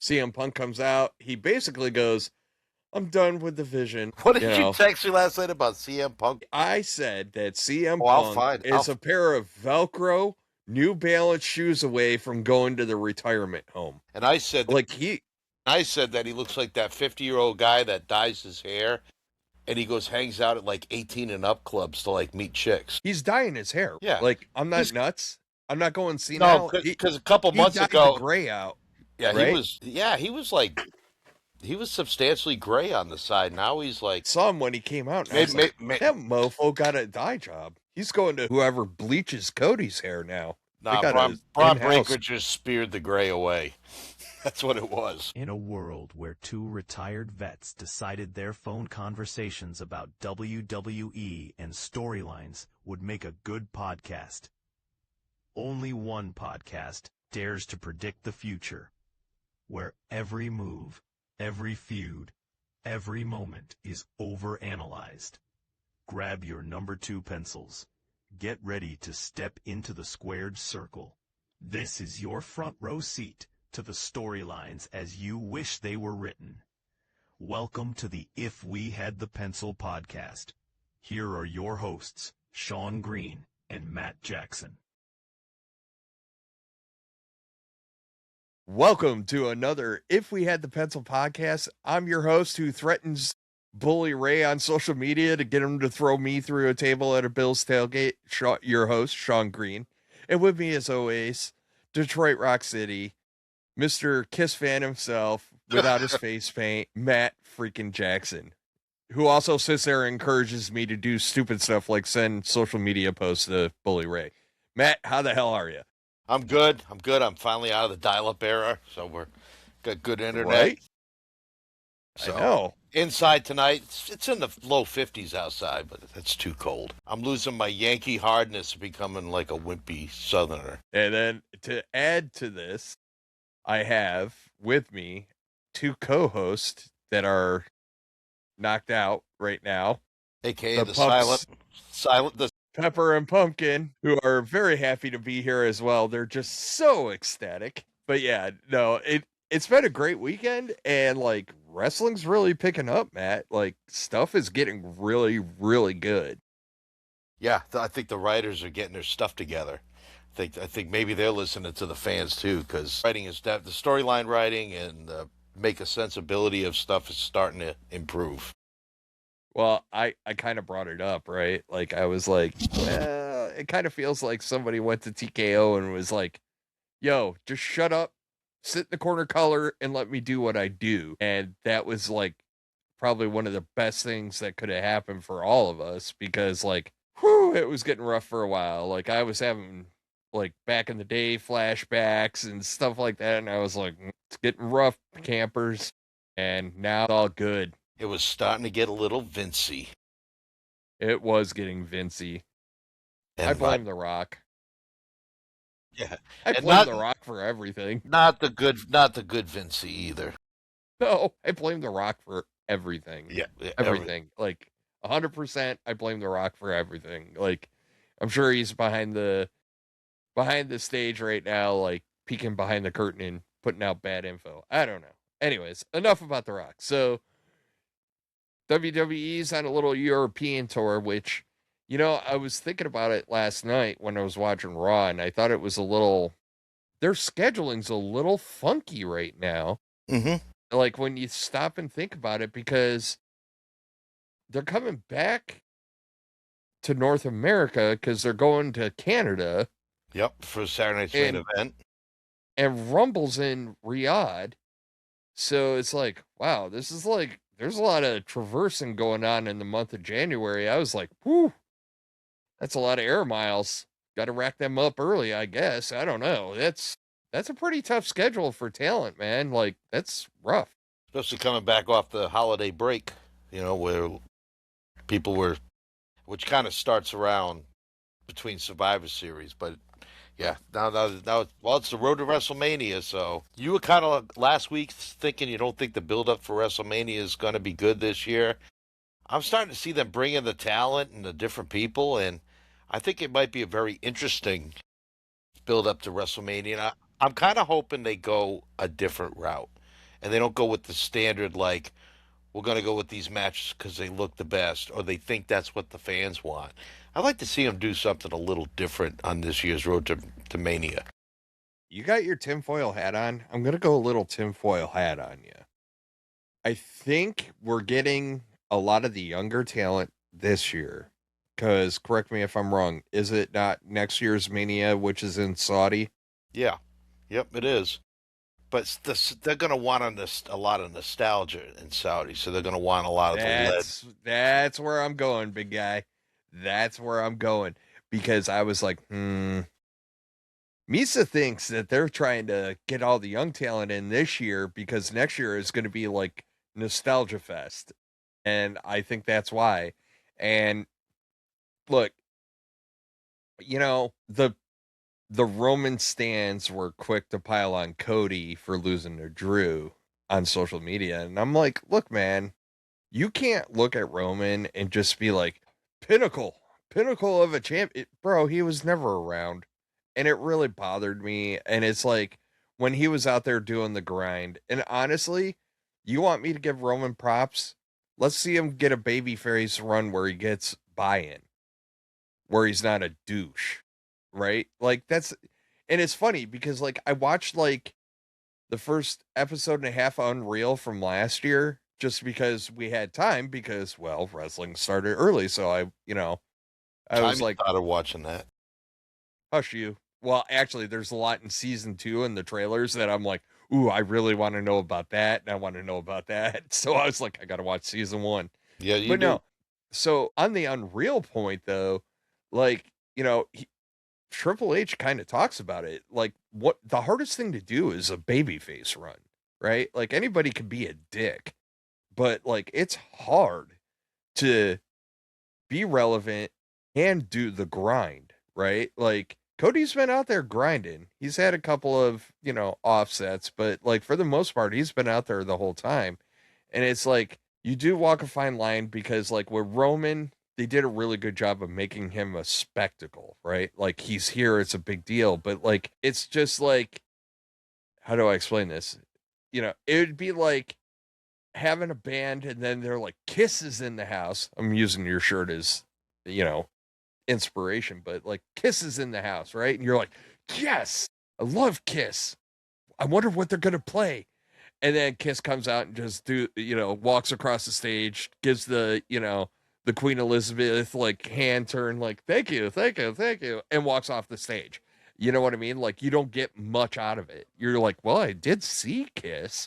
CM Punk comes out. He basically goes, I'm done with the Vision. What did you text me last night about CM Punk? I said that CM Punk is a pair of Velcro New Balance shoes away from going to the retirement home. And I said that, I said that he looks like that 50-year-old guy that dyes his hair and he hangs out at like 18 and up clubs to like meet chicks. He's dyeing his hair. Yeah. Like, I'm not nuts. I'm not going senile. No, because a couple months dyed ago, the gray out. Yeah, right? he was substantially gray on the side. Now he's like some when he came out. That mofo got a dye job. He's going to whoever bleaches Cody's hair now. Nah, Bron Breakker just speared the gray away. That's what it was. In a world where two retired vets decided their phone conversations about WWE and storylines would make a good podcast, only one podcast dares to predict the future, where every move, every feud, every moment is overanalyzed. Grab your number 2 pencils. Get ready to step into the squared circle. This is your front row seat to the storylines as you wish they were written. Welcome to the If We Had the Pencil podcast. Here are your hosts, Sean Green and Matt Jackson. Welcome to another If We Had the Pencil podcast. I'm your host who threatens Bully Ray on social media to get him to throw me through a table at a Bills tailgate. Your host, Sean Green. And with me, as always, Detroit Rock City, Mr. Kiss fan himself, without his face paint, Matt freaking Jackson, who also sits there and encourages me to do stupid stuff like send social media posts to Bully Ray. Matt, how the hell are you? I'm good. I'm finally out of the dial-up era, so we're got good internet. Right? So, I know. Inside tonight, it's in the low 50s outside, but it's too cold. I'm losing my Yankee hardness, becoming like a wimpy Southerner. And then to add to this, I have with me 2 co-hosts that are knocked out right now. AKA the silent, Pepper and Pumpkin, who are very happy to be here as well. They're just so ecstatic. But yeah, no, it's been a great weekend, and like wrestling's really picking up, Matt. Like stuff is getting really, really good. Yeah, I think the writers are getting their stuff together. I think maybe they're listening to the fans too, because writing is the storyline writing and make a sensibility of stuff is starting to improve. Well, I kind of brought it up, right? Like I was like, it kind of feels like somebody went to TKO and was like, yo, just shut up, sit in the corner color and let me do what I do. And that was like probably one of the best things that could have happened for all of us, because like, it was getting rough for a while. Like I was having like back in the day flashbacks and stuff like that, and I was like, it's getting rough, campers. And now it's all good. It was starting to get a little Vincey. It was getting Vincey. And I blame The Rock. Yeah, I blame The Rock for everything. Not the good Vincey either. No, I blame The Rock for everything. Yeah, everything. Like 100%. I blame The Rock for everything. Like I'm sure he's behind the stage right now, like peeking behind the curtain and putting out bad info. I don't know. Anyways, enough about The Rock. So WWE's on a little European tour, which, you know, I was thinking about it last night when I was watching Raw, and I thought it was their scheduling's a little funky right now. Mm-hmm. Like when you stop and think about it, because they're coming back to North America because they're going to Canada. Yep, for Saturday night's main event. And Rumble's in Riyadh. So it's like, wow, this is like, there's a lot of traversing going on in the month of January. I was like, whew, that's a lot of air miles. Got to rack them up early, I guess. I don't know. That's a pretty tough schedule for talent, man. Like, that's rough. Especially coming back off the holiday break, you know, where people were, which kind of starts around between Survivor Series, but yeah, now, it's the road to WrestleMania. So you were kind of last week thinking you don't think the build-up for WrestleMania is going to be good this year. I'm starting to see them bring in the talent and the different people, and I think it might be a very interesting build-up to WrestleMania. And I'm kind of hoping they go a different route. and they don't go with the standard, like, we're going to go with these matches because they look the best, or they think that's what the fans want. I'd like to see them do something a little different on this year's Road to Mania. You got your tinfoil hat on? I'm going to go a little tinfoil hat on you. I think we're getting a lot of the younger talent this year. Because, correct me if I'm wrong, is it not next year's Mania, which is in Saudi? Yeah. Yep, it is. But they're going to want a lot of nostalgia in Saudi, so they're going to want a lot of the lead. That's where I'm going, big guy. That's where I'm going. Because I was like, Misa thinks that they're trying to get all the young talent in this year because next year is going to be like Nostalgia Fest. And I think that's why. And look, the Roman stands were quick to pile on Cody for losing to Drew on social media. And I'm like, look, man, you can't look at Roman and just be like, pinnacle of a champ. Bro, he was never around. And it really bothered me. And it's like when he was out there doing the grind. And honestly, you want me to give Roman props? Let's see him get a babyface run where he gets buy-in, where he's not a douche, right? Like and it's funny because like I watched like the first episode and a half of Unreal from last year just because we had time because, well, wrestling started early. So I was like, thought of watching that. Hush you. Well, actually, there's a lot in season 2 in the trailers that I'm like, ooh, I really want to know about that. And I want to know about that. So I was like, I got to watch season 1. Yeah, you but do. No. So on the Unreal point, though, like, Triple H kind of talks about it. Like, what the hardest thing to do is a babyface run, right? Like, anybody can be a dick, but like, it's hard to be relevant and do the grind, right? Like, Cody's been out there grinding. He's had a couple of, offsets, but like for the most part, he's been out there the whole time. And it's like, you do walk a fine line because like with Roman, they did a really good job of making him a spectacle, right? Like he's here, it's a big deal, but like, it's just like, how do I explain this? It would be like having a band and then they're like Kisses in the house. I'm using your shirt as, inspiration, but like Kisses in the house, right? And you're like, yes, I love Kiss. I wonder what they're gonna play. And then Kiss comes out and just walks across the stage, gives the Queen Elizabeth like hand turn, like thank you, and walks off the stage. You know what I mean? Like you don't get much out of it. You're like, well, I did see Kiss,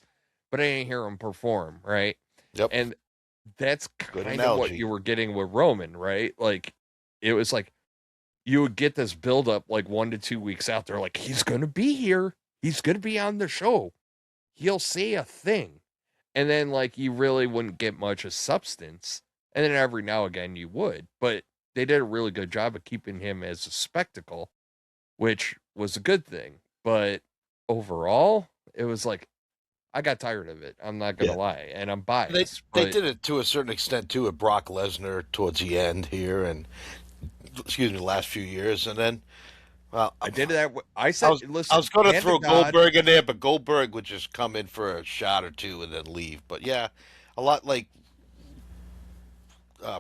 but I didn't hear him perform, right? Yep. And that's kind of what you were getting with Roman, right? Like it was like you would get this build up like 1 to 2 weeks out there, like he's gonna be here, he's gonna be on the show, he'll say a thing, and then like you really wouldn't get much of substance, and then every now and again you would, but they did a really good job of keeping him as a spectacle, which was a good thing. But overall, it was like I got tired of it. I'm not gonna lie, and I'm biased. They did it to a certain extent too with Brock Lesnar towards the end here, and the last few years, and then well, I did that. I said, listen, I was going to throw Goldberg in there, but Goldberg would just come in for a shot or two and then leave. But yeah, a lot like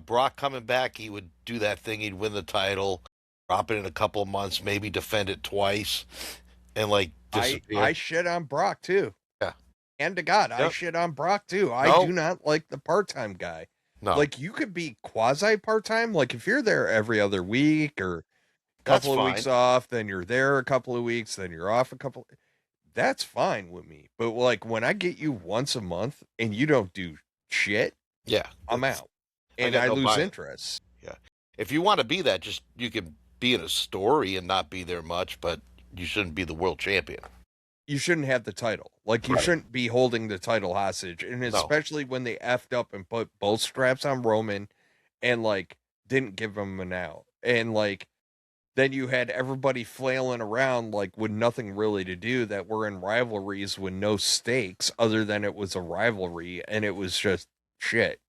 Brock coming back, he would do that thing. He'd win the title, drop it in a couple of months, maybe defend it twice, and like disappear. I shit on Brock too. Yeah, and to God, I shit on Brock too. I do not like the part-time guy. No, like you could be quasi part-time. Like if you're there every other week or a couple of weeks off, then you're there a couple of weeks, then you're off a couple. That's fine with me. But like when I get you once a month and you don't do shit, yeah, I'm out. And I lose interest. Yeah. If you want to be that, just you can be in a story and not be there much, but you shouldn't be the world champion. You shouldn't have the title. Like you shouldn't be holding the title hostage. And especially when they effed up and put both straps on Roman and like didn't give him an out. And like then you had everybody flailing around like with nothing really to do that were in rivalries with no stakes other than it was a rivalry and it was just shit.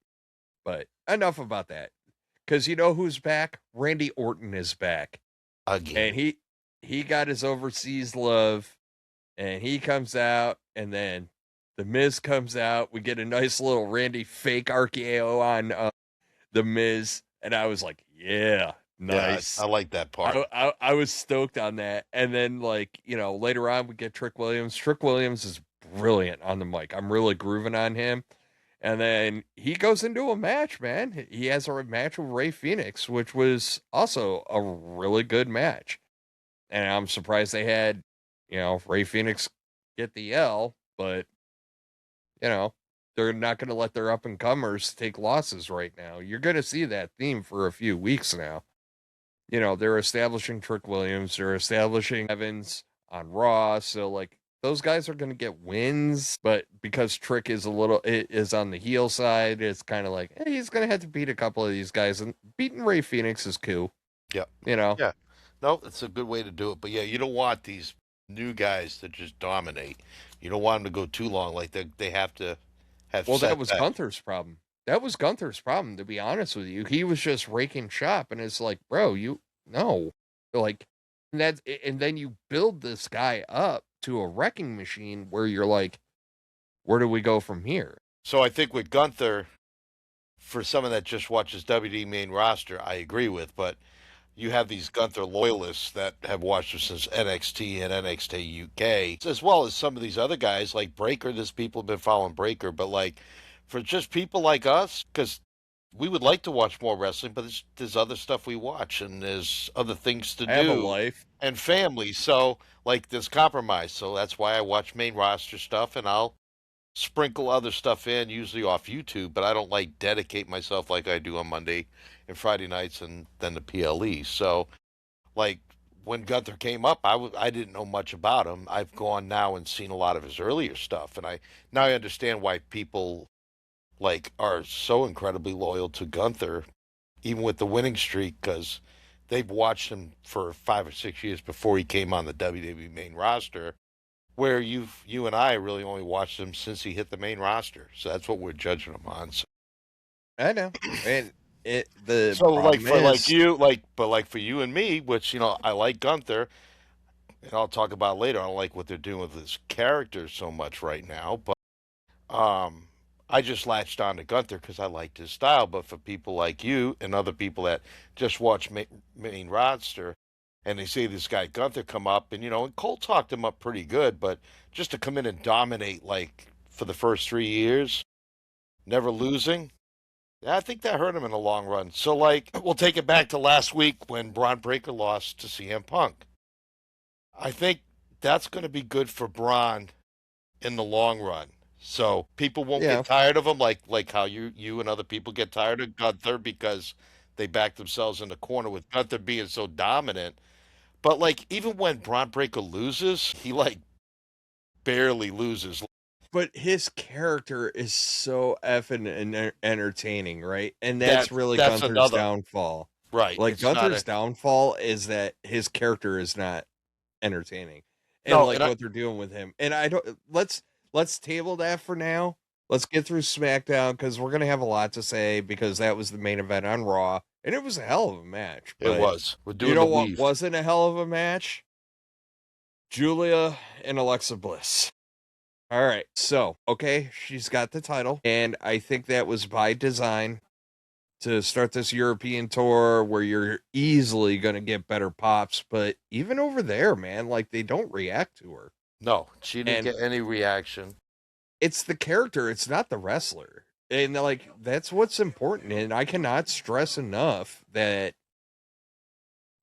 But enough about that. Because you know who's back? Randy Orton is back. Again. And he got his overseas love and he comes out and then The Miz comes out. We get a nice little Randy fake RKO on The Miz. And I was like, yeah, nice. Yeah, I like that part. I was stoked on that. And then, like, you know, later on we get Trick Williams. Trick Williams is brilliant on the mic. I'm really grooving on him. And then he goes into a match, man. He has a match with Ray Phoenix, which was also a really good match. And I'm surprised they had, you know, Ray Phoenix get the L, but, you know, they're not going to let their up and comers take losses right now. You're going to see that theme for a few weeks now. You know, they're establishing Trick Williams, they're establishing Evans on Raw. So, like, those guys are going to get wins, but because Trick is is on the heel side, it's kind of like, hey, he's going to have to beat a couple of these guys, and beating Ray Phoenix is cool. Yeah. You know? Yeah. No, it's a good way to do it. But yeah, you don't want these new guys to just dominate. You don't want them to go too long. Like they have to have. Well, that was setbacks. Gunther's problem. That was Gunther's problem, to be honest with you. He was just raking shop, and it's like, bro, you no, like, and then you build this guy up to a wrecking machine where you're like, where do we go from here? So I think with Gunther, for someone that just watches WWE main roster, I agree with, but you have these Gunther loyalists that have watched him since NXT and NXT UK, as well as some of these other guys like Breaker. There's people have been following Breaker, but like for just people like us, because we would like to watch more wrestling, but there's other stuff we watch and there's other things to I have a do life. and family. So like there's compromise. So that's why I watch main roster stuff and I'll sprinkle other stuff in, usually off YouTube, but I don't like dedicate myself like I do on Monday and Friday nights and then the PLE. So, like when Gunther came up, I didn't know much about him. I've gone now and seen a lot of his earlier stuff, and I understand why people like are so incredibly loyal to Gunther, even with the winning streak, because they've watched him for 5 or 6 years before he came on the WWE main roster where you and I really only watched him since he hit the main roster. So that's what we're judging him on. So. I know. And so like for for you and me, which, you know, I like Gunther, and I'll talk about later. I don't like what they're doing with his character so much right now, but I just latched on to Gunther because I liked his style. But for people like you and other people that just watch main roster, and they see this guy Gunther come up, and, you know, and Cole talked him up pretty good, but just to come in and dominate, like, for the first 3 years, never losing, I think that hurt him in the long run. So, like, we'll take it back to last week when Braun Breaker lost to CM Punk. I think that's going to be good for Braun in the long run. So people won't get tired of him, like how you and other people get tired of Gunther because they back themselves in the corner with Gunther being so dominant. But, like, even when Braun Breaker loses, he, like, barely loses. But his character is so effing entertaining, right? And that's really Gunther's downfall. Right. Like, Gunther's downfall is that his character is not entertaining. And, what they're doing with him. And I don't... Let's table that for now. Let's get through SmackDown, because we're going to have a lot to say, because that was the main event on Raw. And it was a hell of a match. It was. You know what wasn't a hell of a match? Julia and Alexa Bliss. All right. So, okay, she's got the title. And I think that was by design to start this European tour where you're easily going to get better pops. But even over there, man, like, they don't react to her. No, she didn't get any reaction. It's the character. It's not the wrestler. And, like, that's what's important. And I cannot stress enough that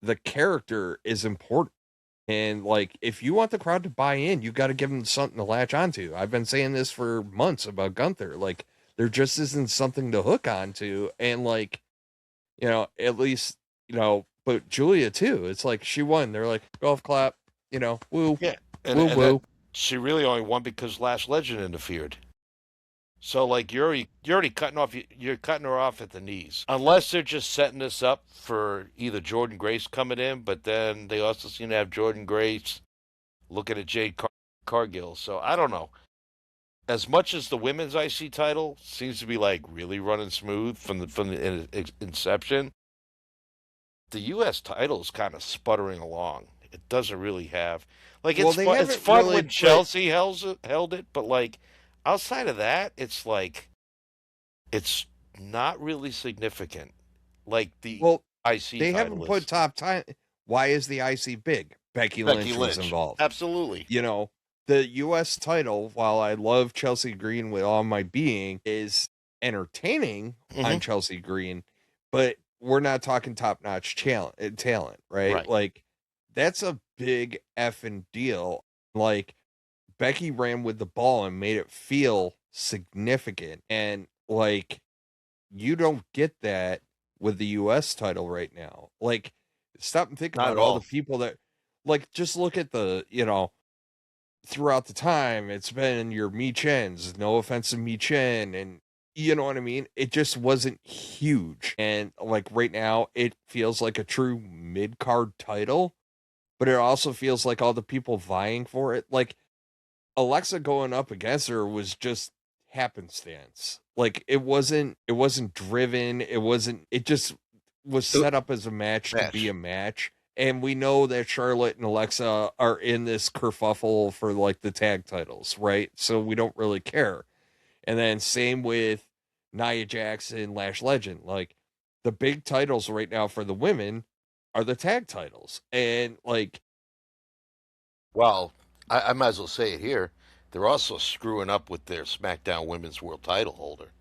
the character is important. And, like, if you want the crowd to buy in, you got to give them something to latch onto. I've been saying this for months about Gunther. Like, there just isn't something to hook onto. And, like, you know, at least, you know, but Julia, too. It's like she won. They're like, golf clap, you know, woo. Yeah. Woo. She really only won because Lash Legend interfered. So, like, you're already cutting her off at the knees. Unless they're just setting this up for either Jordan Grace coming in, but then they also seem to have Jordan Grace looking at Jade Cargill. So, I don't know. As much as the women's IC title seems to be, like, really running smooth from the inception, the U.S. title is kind of sputtering along. It doesn't really have... Like, it's fun when Chelsea held it, but, like, outside of that, it's like it's not really significant. Like the Well, IC they haven't title put is top time. Why is the IC big? Becky Becky Lynch was Lynch. involved. Absolutely. You know, the US title, while I love Chelsea Green with all my being, is entertaining Hmm. on Chelsea Green, but we're not talking top-notch talent, right? Right. Like that's a big effing deal. Like Becky ran with the ball and made it feel significant. And like you don't get that with the US title right now. Like stop and think Not about at all the all. people that like just look at the, throughout the time it's been your Michens, no offense to Michen, and you know what I mean? It just wasn't huge. And like right now it feels like a true mid-card title, but it also feels like all the people vying for it. Like Alexa going up against her was just happenstance. Like it wasn't driven, it just was The set up as a match to be match. a match. And we know that Charlotte and Alexa are in this kerfuffle for like the tag titles, right? So we don't really care. And then same with Nia Jackson, Lash Legend. Like the big titles right now for the women are the tag titles. And like Well, I might as well say it here. They're also screwing up with their SmackDown Women's World Title holder.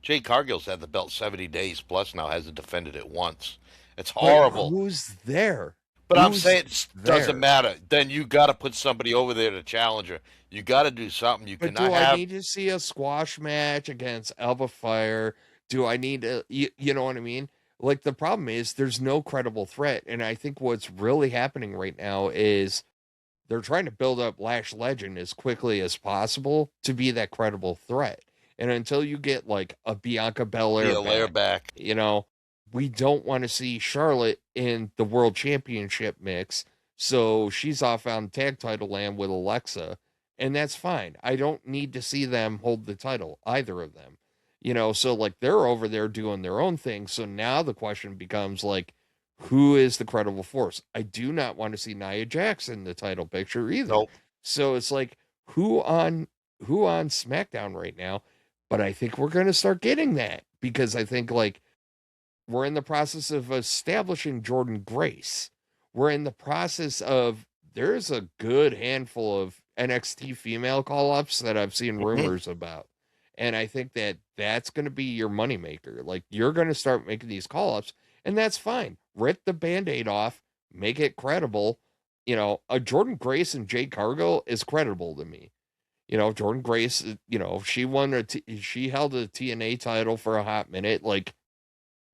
Jade Cargill's had the belt 70 days plus now, hasn't defended it once. It's but horrible. who's there? But I'm Who's saying it doesn't there? matter. Then you got to put somebody over there to challenge her. You got to do something. You But cannot do I have. need to see a squash match against Alba Fire? Do I need to, you know what I mean? Like the problem is there's no credible threat. And I think what's really happening right now is they're trying to build up Lash Legend as quickly as possible to be that credible threat. And until you get like a Bianca Belair Layer back, back. you know, we don't want to see Charlotte in the world championship mix. So she's off on tag title land with Alexa, and that's fine. I don't need to see them hold the title, either of them. So like they're over there doing their own thing. So now the question becomes like, who is the credible force? I do not want to see Nia Jax in the title picture either. Nope. So it's like who on SmackDown right now? But I think we're going to start getting that because I think like we're in the process of establishing Jordan Grace. We're in the process of there's a good handful of NXT female call-ups that I've seen Hmm. rumors about. And I think that that's going to be your moneymaker. Like you're going to start making these call-ups and that's fine. Rip the Band-Aid off, make it credible. A Jordan Grace and Jade Cargill is credible to me. Jordan Grace, she held a TNA title for a hot minute. Like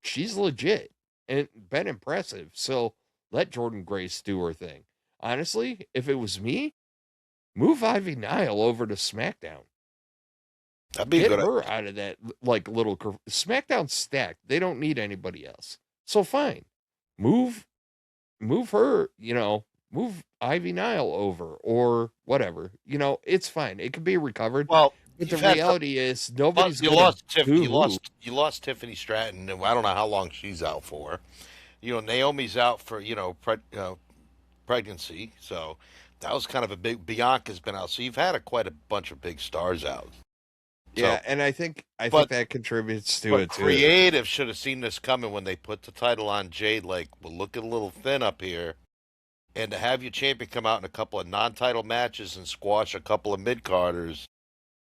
she's legit and been impressive. So let Jordan Grace do her thing. Honestly, if it was me, move Ivy Nile over to SmackDown. That'd be a Get good. her out of that like little SmackDown stacked. They don't need anybody else. So fine. Move move her, move Ivy Nile over or whatever. It's fine. It can be recovered. Well, But the you've had some. reality is nobody's You gonna lost Tiff. boo hoo. You lost Tiffany Stratton, and I don't know how long she's out for. Naomi's out for pregnancy, so that was kind of a big. Bianca's been out, so you've had quite a bunch of big stars out. So, Yeah, and I think but that contributes to but it too. creative should have seen this coming when they put the title on Jade. Like, well, look a little thin up here, and to have your champion come out in a couple of non-title matches and squash a couple of mid-carders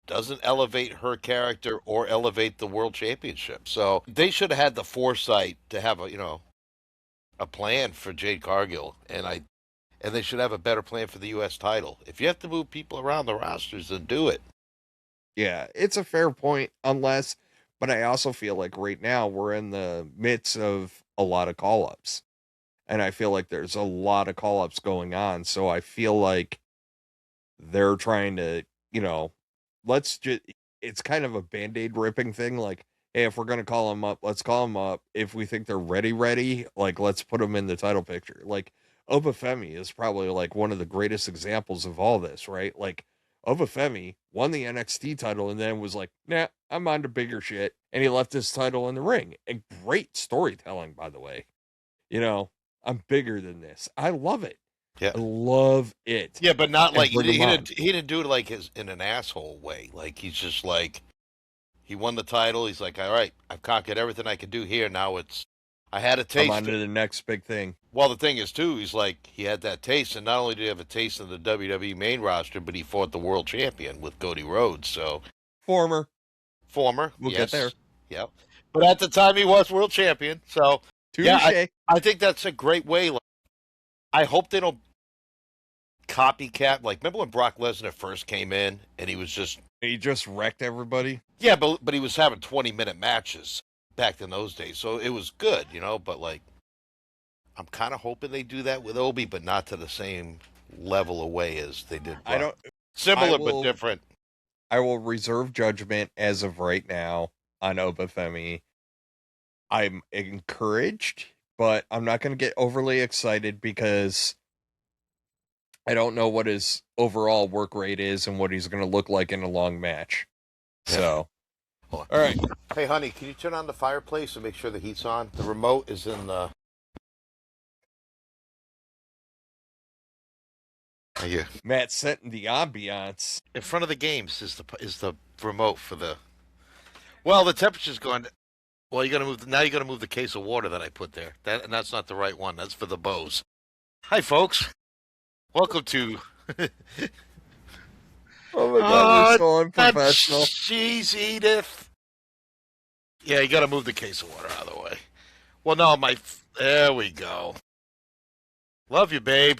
doesn't elevate her character or elevate the world championship. So they should have had the foresight to have a plan for Jade Cargill, and they should have a better plan for the U.S. title. If you have to move people around the rosters, then do it. Yeah, it's a fair point, but I also feel like right now we're in the midst of a lot of call ups. And I feel like there's a lot of call ups going on. So I feel like they're trying to, let's just, it's kind of a band aid ripping thing. Like, hey, if we're going to call them up, let's call them up. If we think they're ready, like, let's put them in the title picture. Like, Obafemi is probably like one of the greatest examples of all this, right? Like, Obafemi won the NXT title and then was like, nah, I'm on to bigger shit. And he left his title in the ring. And great storytelling, by the way. I'm bigger than this. I love it. Yeah. I love it. Yeah, but not And like bring 'em on. he didn't do it like in an asshole way. Like he's just like he won the title. He's like, all right, I've conquered everything I can do here. Now I had a I'm on taste. to the next big thing. Well, the thing is too, he's like he had that taste, and not only did he have a taste in the WWE main roster, but he fought the world champion with Cody Rhodes. So Former. former, We'll get yes, there. yeah. But at the time, he was world champion. So yeah, Touche. I think that's a great way. Like, I hope they don't copycat. Like, remember when Brock Lesnar first came in and he was just He just wrecked everybody. yeah, but he was having 20-minute matches back in those days, so it was good, you know. But like, I'm kind of hoping they do that with Obi, but not to the same level of way as they did. I don't. Similar I will- but different. I will reserve judgment as of right now on Obafemi. I'm encouraged, but I'm not going to get overly excited because I don't know what his overall work rate is and what he's going to look like in a long match. So, Hold all right. Hey, honey, can you turn on the fireplace and make sure the heat's on? The remote is in the. Yeah. Matt setting the ambiance. In front of the games is the remote for the. Well, the temperature's going. Well, you got to move. Now you got to move the case of water that I put there. And that's not the right one. That's for the bows. Hi, folks. Welcome to. Oh my God, we're so unprofessional. Jeez, Edith. Yeah, you got to move the case of water out of the way. Well, no, there we go. Love you, babe.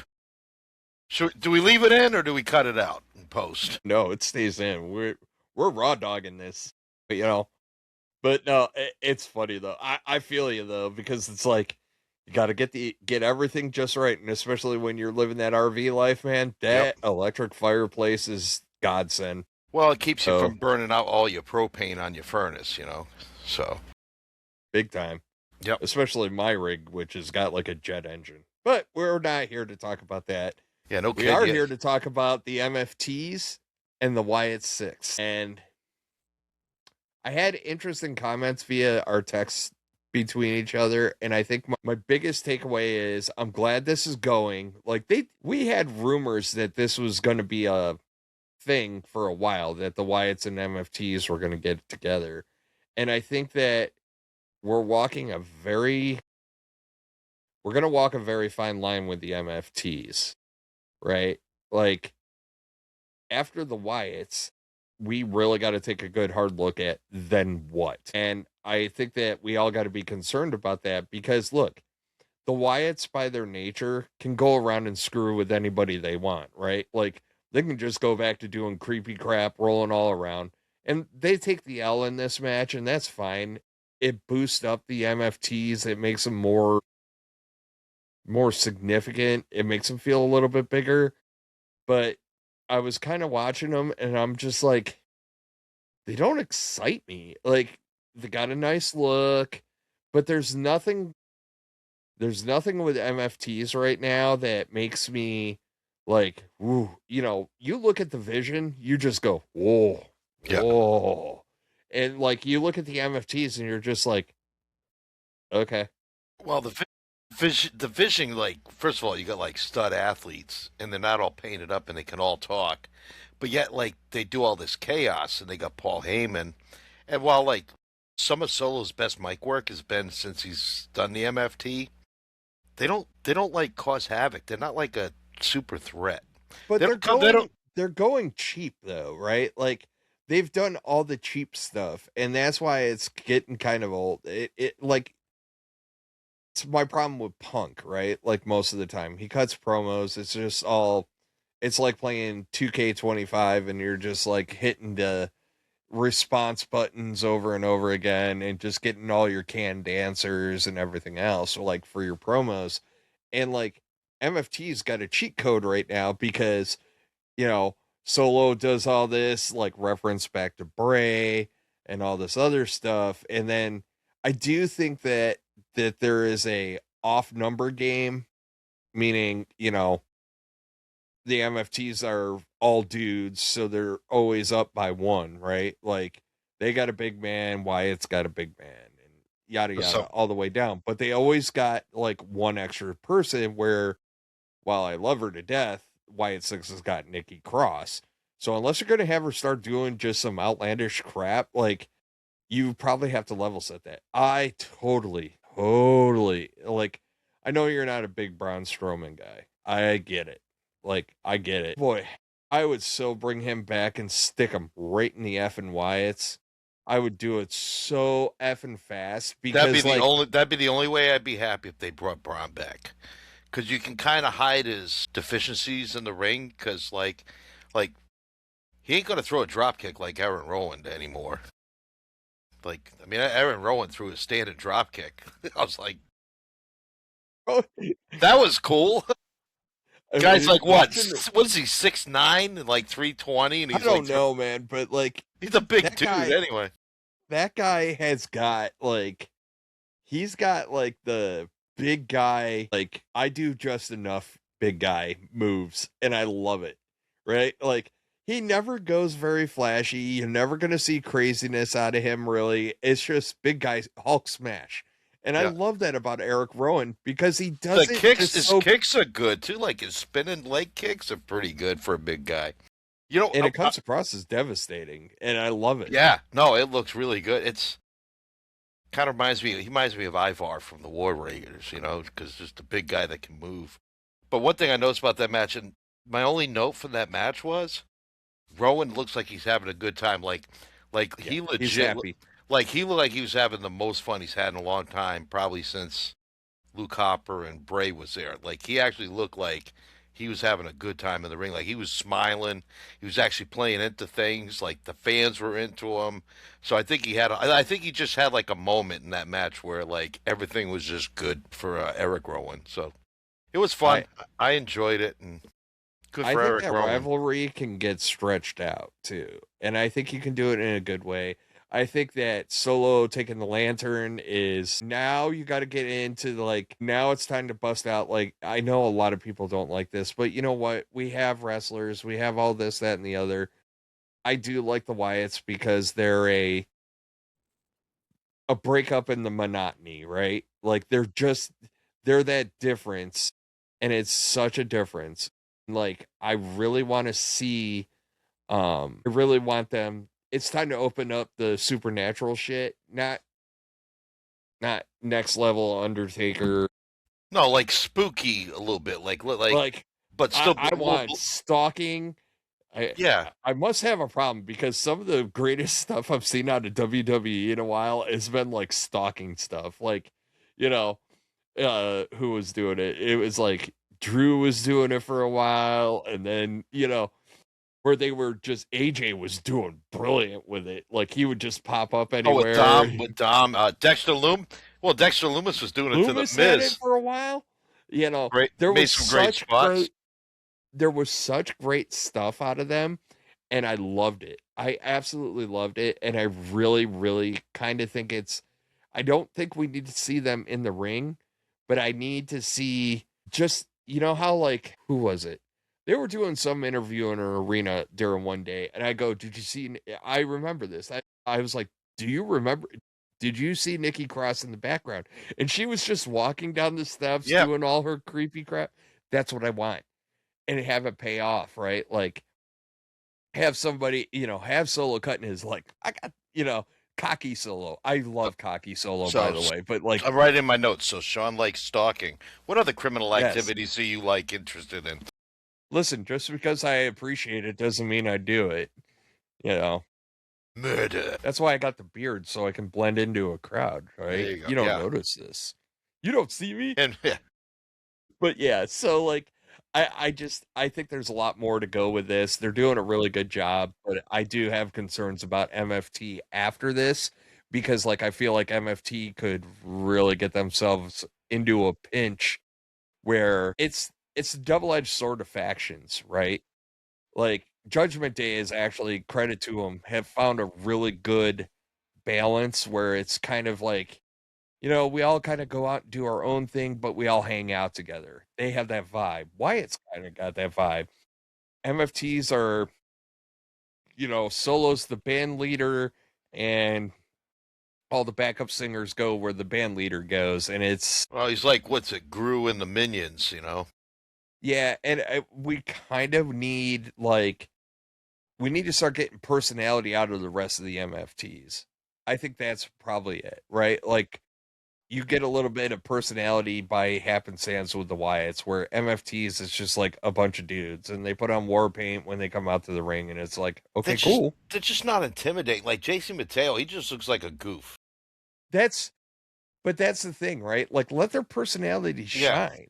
Do we leave it in or do we cut it out in post? No, it stays in. We're raw dogging this, but But no, it's funny though. I feel you though, because it's like you got to get everything just right, and especially when you're living that RV life, man. That electric fireplace is godsend. Well, it keeps you from burning out all your propane on your furnace, you know. So big time. Yep. Especially my rig, which has got like a jet engine. But we're not here to talk about that. Yeah, no. We are here to talk about the MFTs and the Wyatt Six. And I had interesting comments via our text between each other, and I think my biggest takeaway is I'm glad this is going. Like we had rumors that this was going to be a thing for a while, that the Wyatts and MFTs were going to get together, and I think that we're going to walk a very fine line with the MFTs, right? Like after the Wyatts, we really got to take a good hard look at then what. And I think that we all got to be concerned about that because look, the Wyatts by their nature can go around and screw with anybody they want, right? Like they can just go back to doing creepy crap, rolling all around, and they take the L in this match, and that's fine. It boosts up the MFTs. It makes them more significant. It makes them feel a little bit bigger. But I was kind of watching them, and I'm just like, they don't excite me. Like they got a nice look, but there's nothing with MFTs right now that makes me like, woo, you look at the vision, you just go, whoa, whoa. And like you look at the MFTs and you're just like, okay. Well, the vision, like, first of all, you got like stud athletes and they're not all painted up and they can all talk, but yet like they do all this chaos and they got Paul Heyman. And while like some of Solo's best mic work has been since he's done the MFT, they don't like cause havoc. They're not like a super threat. But they're going cheap though, right? Like they've done all the cheap stuff, and that's why it's getting kind of old. It's my problem with Punk, right? Like most of the time, he cuts promos. It's just it's like playing 2K25, and you're just like hitting the response buttons over and over again, and just getting all your canned dancers and everything else, like for your promos. And like MFT's got a cheat code right now because Solo does all this like reference back to Bray and all this other stuff. And then I do think that there is a off number game, meaning, the MFTs are all dudes, so they're always up by one, right? Like they got a big man, Wyatt's got a big man, and yada yada all the way down. But they always got like one extra person where while I love her to death, Wyatt Six has got Nikki Cross. So unless you're going to have her start doing just some outlandish crap, like, you probably have to level set that. I totally, like, I know you're not a big Braun Strowman guy. I get it. Like, I get it. Boy, I would so bring him back and stick him right in the effing Wyatts. I would do it so effing fast because, that'd be the only way I'd be happy if they brought Braun back, because you can kind of hide his deficiencies in the ring, because like he ain't gonna throw a drop kick like Aaron Rowan anymore. Like, I mean, Aaron Rowan threw a standard drop kick. I was like, that was cool. Guy's like, what? What is he, 6'9" and like 320? And he's I don't know, man, but like, he's a big dude anyway. That guy has got like, he's got like the big guy, like, I do just enough big guy moves, and I love it, right? Like, he never goes very flashy. You're never going to see craziness out of him, really. It's just big guy Hulk smash. And I love that about Eric Rowan, because he does it. His kicks are good too. Like, his spinning leg kicks are pretty good for a big guy. You know, and it comes across as devastating, and I love it. Yeah, no, it looks really good. It's kind of reminds me. He reminds me of Ivar from the War Raiders, you know, because just a big guy that can move. But one thing I noticed about that match, and my only note from that match was, Rowan looks like he's having a good time. Like he legit, he's happy. Like, he looked like he was having the most fun he's had in a long time, probably since Luke Harper and Bray was there. Like, he actually looked like he was having a good time in the ring. Like, he was smiling. He was actually playing into things. Like, the fans were into him. So I think I think he just had like a moment in that match where like everything was just good for Eric Rowan. So it was fun. I enjoyed it, and good for Eric Rowan. Rivalry can get stretched out too, and I think you can do it in a good way. I think that Solo taking the lantern is, now you got to get into like, now it's time to bust out. Like, I know a lot of people don't like this, but you know what? We have wrestlers, we have all this, that, and the other. I do like the Wyatts because they're a breakup in the monotony, right? Like, they're that difference, and it's such a difference. Like, I really want to see, I really want them. It's time to open up the supernatural shit, not next level Undertaker. No, like spooky a little bit, like, but still. I want stalking. I must have a problem, because some of the greatest stuff I've seen out of WWE in a while has been like stalking stuff. Like, you know, who was doing it? It was like Drew was doing it for a while, and then, you know, where they were just, AJ was doing brilliant with it. Like, he would just pop up anywhere. With Dom, Dexter Loomis. Well, Dexter Loomis was doing it to the Miz. Had it for a while. You know, there was such great stuff out of them, and I loved it. I absolutely loved it, and I really, really kind of think I don't think we need to see them in the ring, but I need to see, just, you know how, like, who was it? They were doing some interview in an arena during one day, and I go, did you see? I remember this. I was like, do you remember? Did you see Nikki Cross in the background? And she was just walking down the steps, doing all her creepy crap. That's what I want. And have it pay off, right? Like, have somebody, you know, have Solo cutting his, like, I got, you know, cocky Solo. I love cocky Solo, by the way. But like, I'm writing in my notes. So Sean likes stalking. What other criminal activities are you like interested in? Listen, just because I appreciate it doesn't mean I do it. You know, murder. That's why I got the beard, so I can blend into a crowd, right? You don't notice this. You don't see me. But yeah, so like, I think there's a lot more to go with this. They're doing a really good job, but I do have concerns about MFT after this, because like, I feel like MFT could really get themselves into a pinch where it's a double-edged sword of factions, right? Like, Judgment Day is actually, credit to them, have found a really good balance where it's kind of like, you know, we all kind of go out and do our own thing, but we all hang out together. They have that vibe. Wyatt's kind of got that vibe. MFTs are, you know, Solo's the band leader, and all the backup singers go where the band leader goes, and it's... Well, he's like, what's it, Gru and the Minions, you know? Yeah, and we kind of need like we need to start getting personality out of the rest of the MFTs. I think that's probably it, right? Like you get a little bit of personality by happenstance with the Wyatts, where MFTs is just like a bunch of dudes and they put on war paint when they come out to the ring, and it's like, okay, cool. They're just not intimidating. Like JC Mateo, he just looks like a goof. But that's the thing, right? Like let their personality Yeah. shine.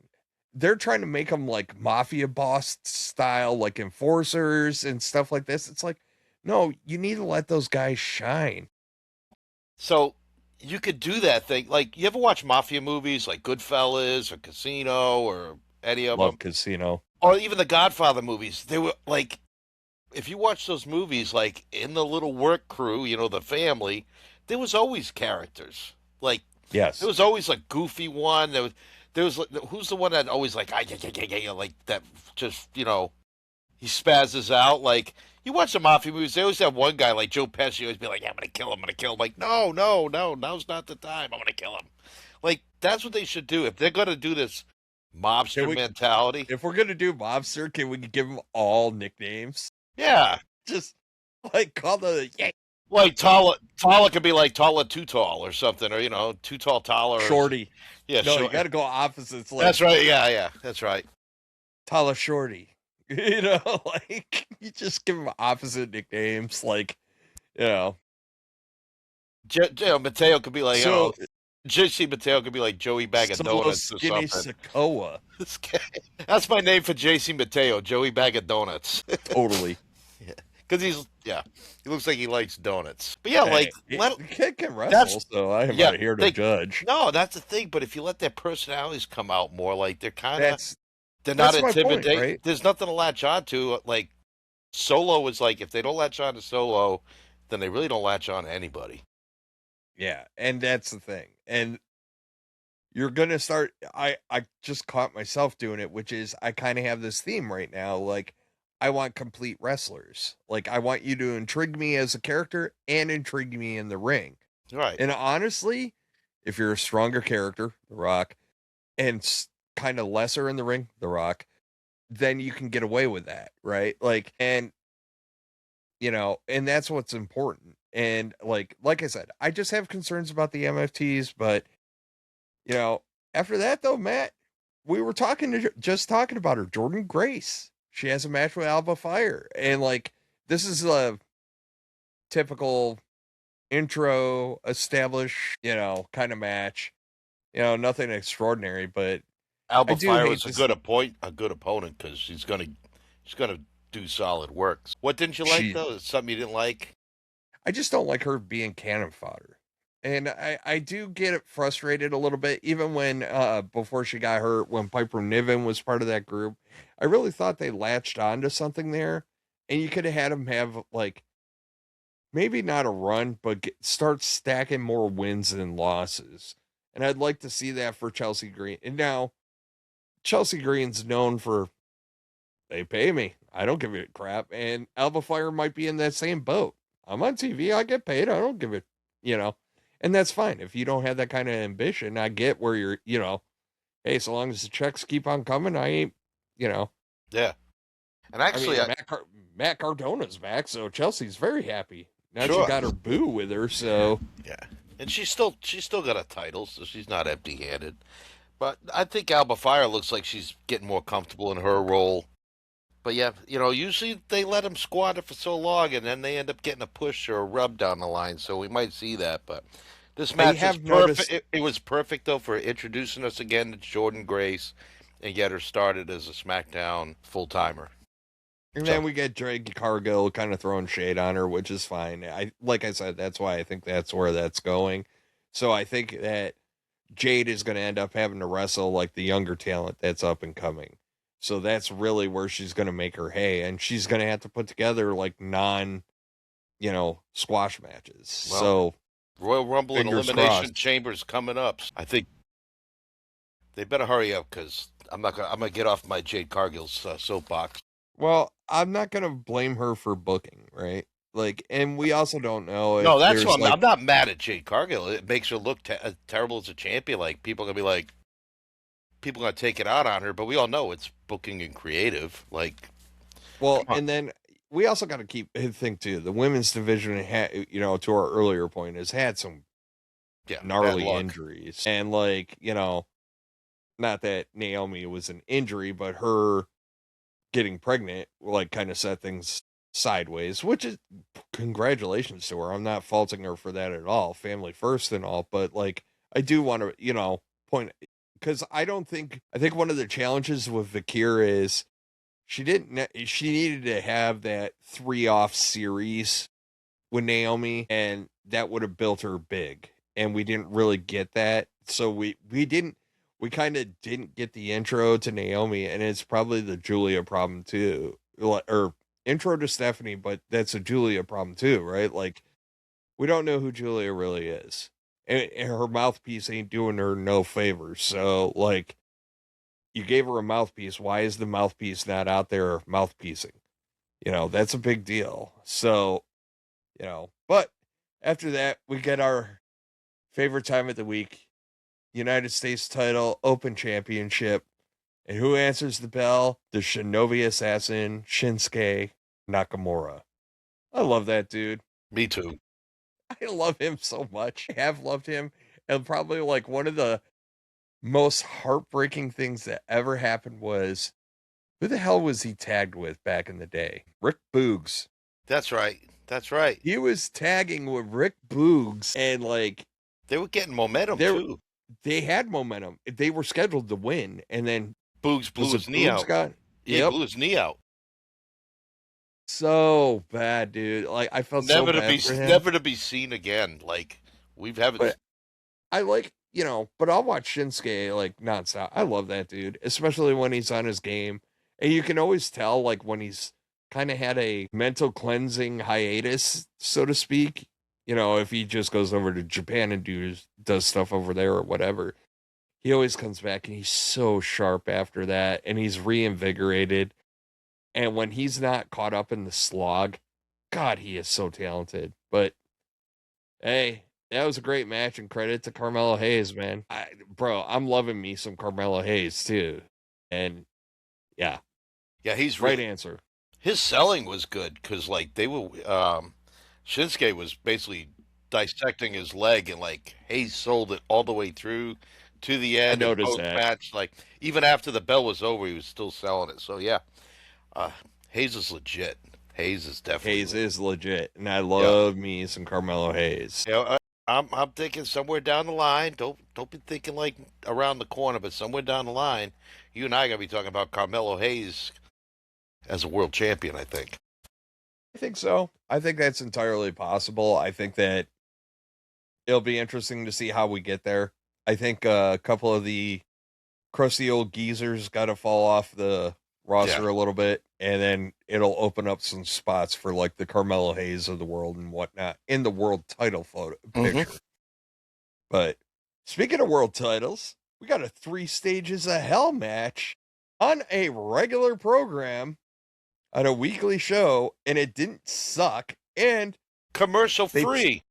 They're trying to make them like mafia boss style, like enforcers and stuff like this. It's like, no, you need to let those guys shine. So you could do that thing. Like, you ever watch mafia movies like Goodfellas or Casino or any of Love them? Casino. Or even the Godfather movies. They were like, if you watch those movies, like in the little work crew, the family, there was always characters. Like, there Yes. was always like goofy one. There was like, who's the one that always like, like that just, he spazzes out. Like, you watch the mafia movies, they always have one guy like Joe Pesci always be like, yeah, I'm gonna kill him, I'm gonna kill him. Like, no, no, no, now's not the time. I'm gonna kill him. Like, that's what they should do. If they're gonna do this mobster mentality. If we're gonna do mobster, can we give them all nicknames? Yeah. Just like call the Like Tala could be like Tala Too Tall or something, or Too Tall Tala or Shorty. Yeah, no, you got to go opposites. Like that's right. Yeah, that's right. Tala Shorty. Like you just give them opposite nicknames. Like, Mateo could be like, JC Mateo could be like Joey Bag of Solo Donuts or Skinny something. Sokoa. That's my name for JC Mateo, Joey Bag of Donuts. Totally. Because he looks like he likes donuts. But yeah, like the kid can wrestle, so I am not here to judge. No, that's the thing. But if you let their personalities come out more, like they're kind of, they're that's not intimidating. Point, right? There's nothing to latch on to. Like Solo is like, if they don't latch on to Solo, then they really don't latch on to anybody. Yeah, and that's the thing. And you're gonna start. I just caught myself doing it, which is I kind of have this theme right now, like. I want complete wrestlers. Like, I want you to intrigue me as a character and intrigue me in the ring. Right. And honestly, if you're a stronger character, The Rock, and kind of lesser in the ring, The Rock, then you can get away with that, right? Like, and, and that's what's important. And like I said, I just have concerns about the MFTs, but, after that though, Matt, we were just talking about her, Jordynne Grace. She has a match with Alba Fire. And like, this is a typical intro, establish, kind of match. Nothing extraordinary, but Alba Fire was a good opponent because she's gonna do solid work. What didn't you like though? Something you didn't like? I just don't like her being cannon fodder. And I do get frustrated a little bit, even when before she got hurt, when Piper Niven was part of that group. I really thought they latched onto something there, and you could have had them have like maybe not a run, but start stacking more wins than losses. And I'd like to see that for Chelsea Green. And now Chelsea Green's known for they pay me, I don't give a crap, and Alba Fire might be in that same boat. I'm on TV, I get paid, I don't give it, and that's fine. If you don't have that kind of ambition, I get where you're, hey, so long as the checks keep on coming, I ain't, Yeah. And actually, Matt Cardona's back, so Chelsea's very happy. Now she got her boo with her, so. Yeah. And she's still got a title, so she's not empty-handed. But I think Alba Fire looks like she's getting more comfortable in her role. But yeah, usually they let them squander for so long, and then they end up getting a push or a rub down the line. So we might see that. But this match was perfect. It was perfect though for introducing us again to Jordynne Grace, and get her started as a SmackDown full timer. And then we get Drake Cargill kind of throwing shade on her, which is fine. Like I said, that's why I think that's where that's going. So I think that Jade is going to end up having to wrestle like the younger talent that's up and coming. So that's really where she's going to make her hay, and she's going to have to put together like squash matches. Well, so Royal Rumble and Elimination Chambers coming up. I think they better hurry up because I'm gonna get off my Jade Cargill's soapbox. Well, I'm not gonna blame her for booking, right? Like, and we also don't know. No, that's what I'm not mad at Jade Cargill. It makes her look terrible as a champion. Like, people are gonna be like, people going to take it out on her, but we all know it's booking and creative. Like, Well, come on. and then we also got to think too. The women's division, to our earlier point, has had some Yeah, bad gnarly luck. injuries, and not that Naomi was an injury, but her getting pregnant kind of set things sideways, which is congratulations to her. I'm not faulting her for that at all. Family first and all, but I do want to, point, because I think one of the challenges with Vakir is she needed to have that 3-off series with Naomi, and that would have built her big. And we didn't really get that. So we kind of didn't get the intro to Naomi, and it's probably the Julia problem too. Or intro to Stephanie, but that's a Julia problem too, right? Like, we don't know who Julia really is. And her mouthpiece ain't doing her no favors. So, you gave her a mouthpiece. Why is the mouthpiece not out there mouthpiecing? That's a big deal. So, but after that, we get our favorite time of the week, United States title, Open Championship. And who answers the bell? The Shinobi assassin, Shinsuke Nakamura. I love that dude. Me too. I love him so much. I have loved him. And probably one of the most heartbreaking things that ever happened was, who the hell was he tagged with back in the day? Rick Boogs. That's right. That's right. He was tagging with Rick Boogs, and They were getting momentum too. they had momentum. They were scheduled to win, and then Boogs blew his knee out. Yep. Blew his knee out. So bad, dude. I felt so bad for him. Never to be seen again. We've haven't. But I but I'll watch Shinsuke nonstop. I love that dude, especially when he's on his game, and you can always tell when he's kind of had a mental cleansing hiatus, so to speak. If he just goes over to Japan and does stuff over there or whatever, he always comes back and he's so sharp after that, and he's reinvigorated. And when he's not caught up in the slog, God, he is so talented. But hey, that was a great match, and credit to Carmelo Hayes, man. I'm loving me some Carmelo Hayes too. And yeah, he's right really, answer. His selling was good because they were Shinsuke was basically dissecting his leg, and Hayes sold it all the way through to the end. I noticed that. Match, even after the bell was over, he was still selling it. So yeah, Hayes is legit. Hayes is legit, and I love me some Carmelo Hayes. I'm thinking somewhere down the line. Don't be thinking around the corner, but somewhere down the line, you and I are gonna be talking about Carmelo Hayes as a world champion. I think so. I think that's entirely possible. I think that it'll be interesting to see how we get there. I think a couple of the crusty old geezers got to fall off the roster a little bit, and then it'll open up some spots for the Carmelo Hayes of the world and whatnot in the world title picture. But speaking of world titles, we got a 3 stages of hell match on a regular program on a weekly show, and it didn't suck, and commercial free.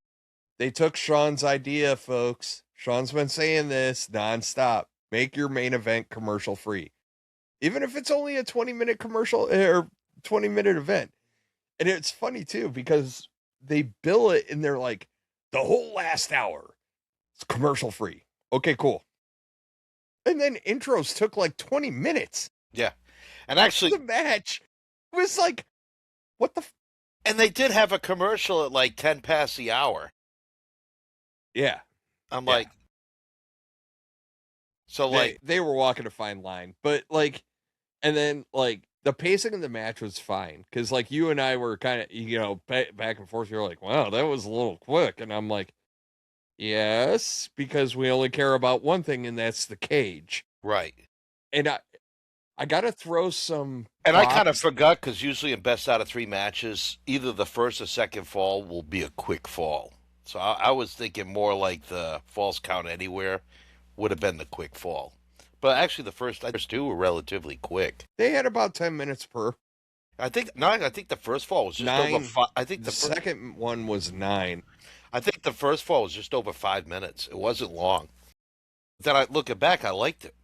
They took Sean's idea, folks. Sean's been saying this nonstop. Make your main event commercial free. Even if it's only a 20-minute commercial or 20-minute event. And it's funny too, because they bill it and they're like, the whole last hour, it's commercial free. Okay, cool. And then intros took 20 minutes. Yeah. And actually, the match was what the? And they did have a commercial at 10 past the hour. Yeah. I'm so they were walking a fine line, but and then the pacing of the match was fine, because you and I were kind of back and forth. You're like, wow, that was a little quick, and I'm like, yes, because we only care about one thing, and that's the cage, right? And I gotta throw some. And I kind of forgot, because usually in best out of 3 matches, either the first or second fall will be a quick fall. So I was thinking more the falls count anywhere would have been the quick fall. But actually, the first 2 were relatively quick. They had about 10 minutes per. I think the first fall was just 9, over 5. I think the second one was 9. I think the first fall was just over 5 minutes. It wasn't long. Then looking back, I liked it.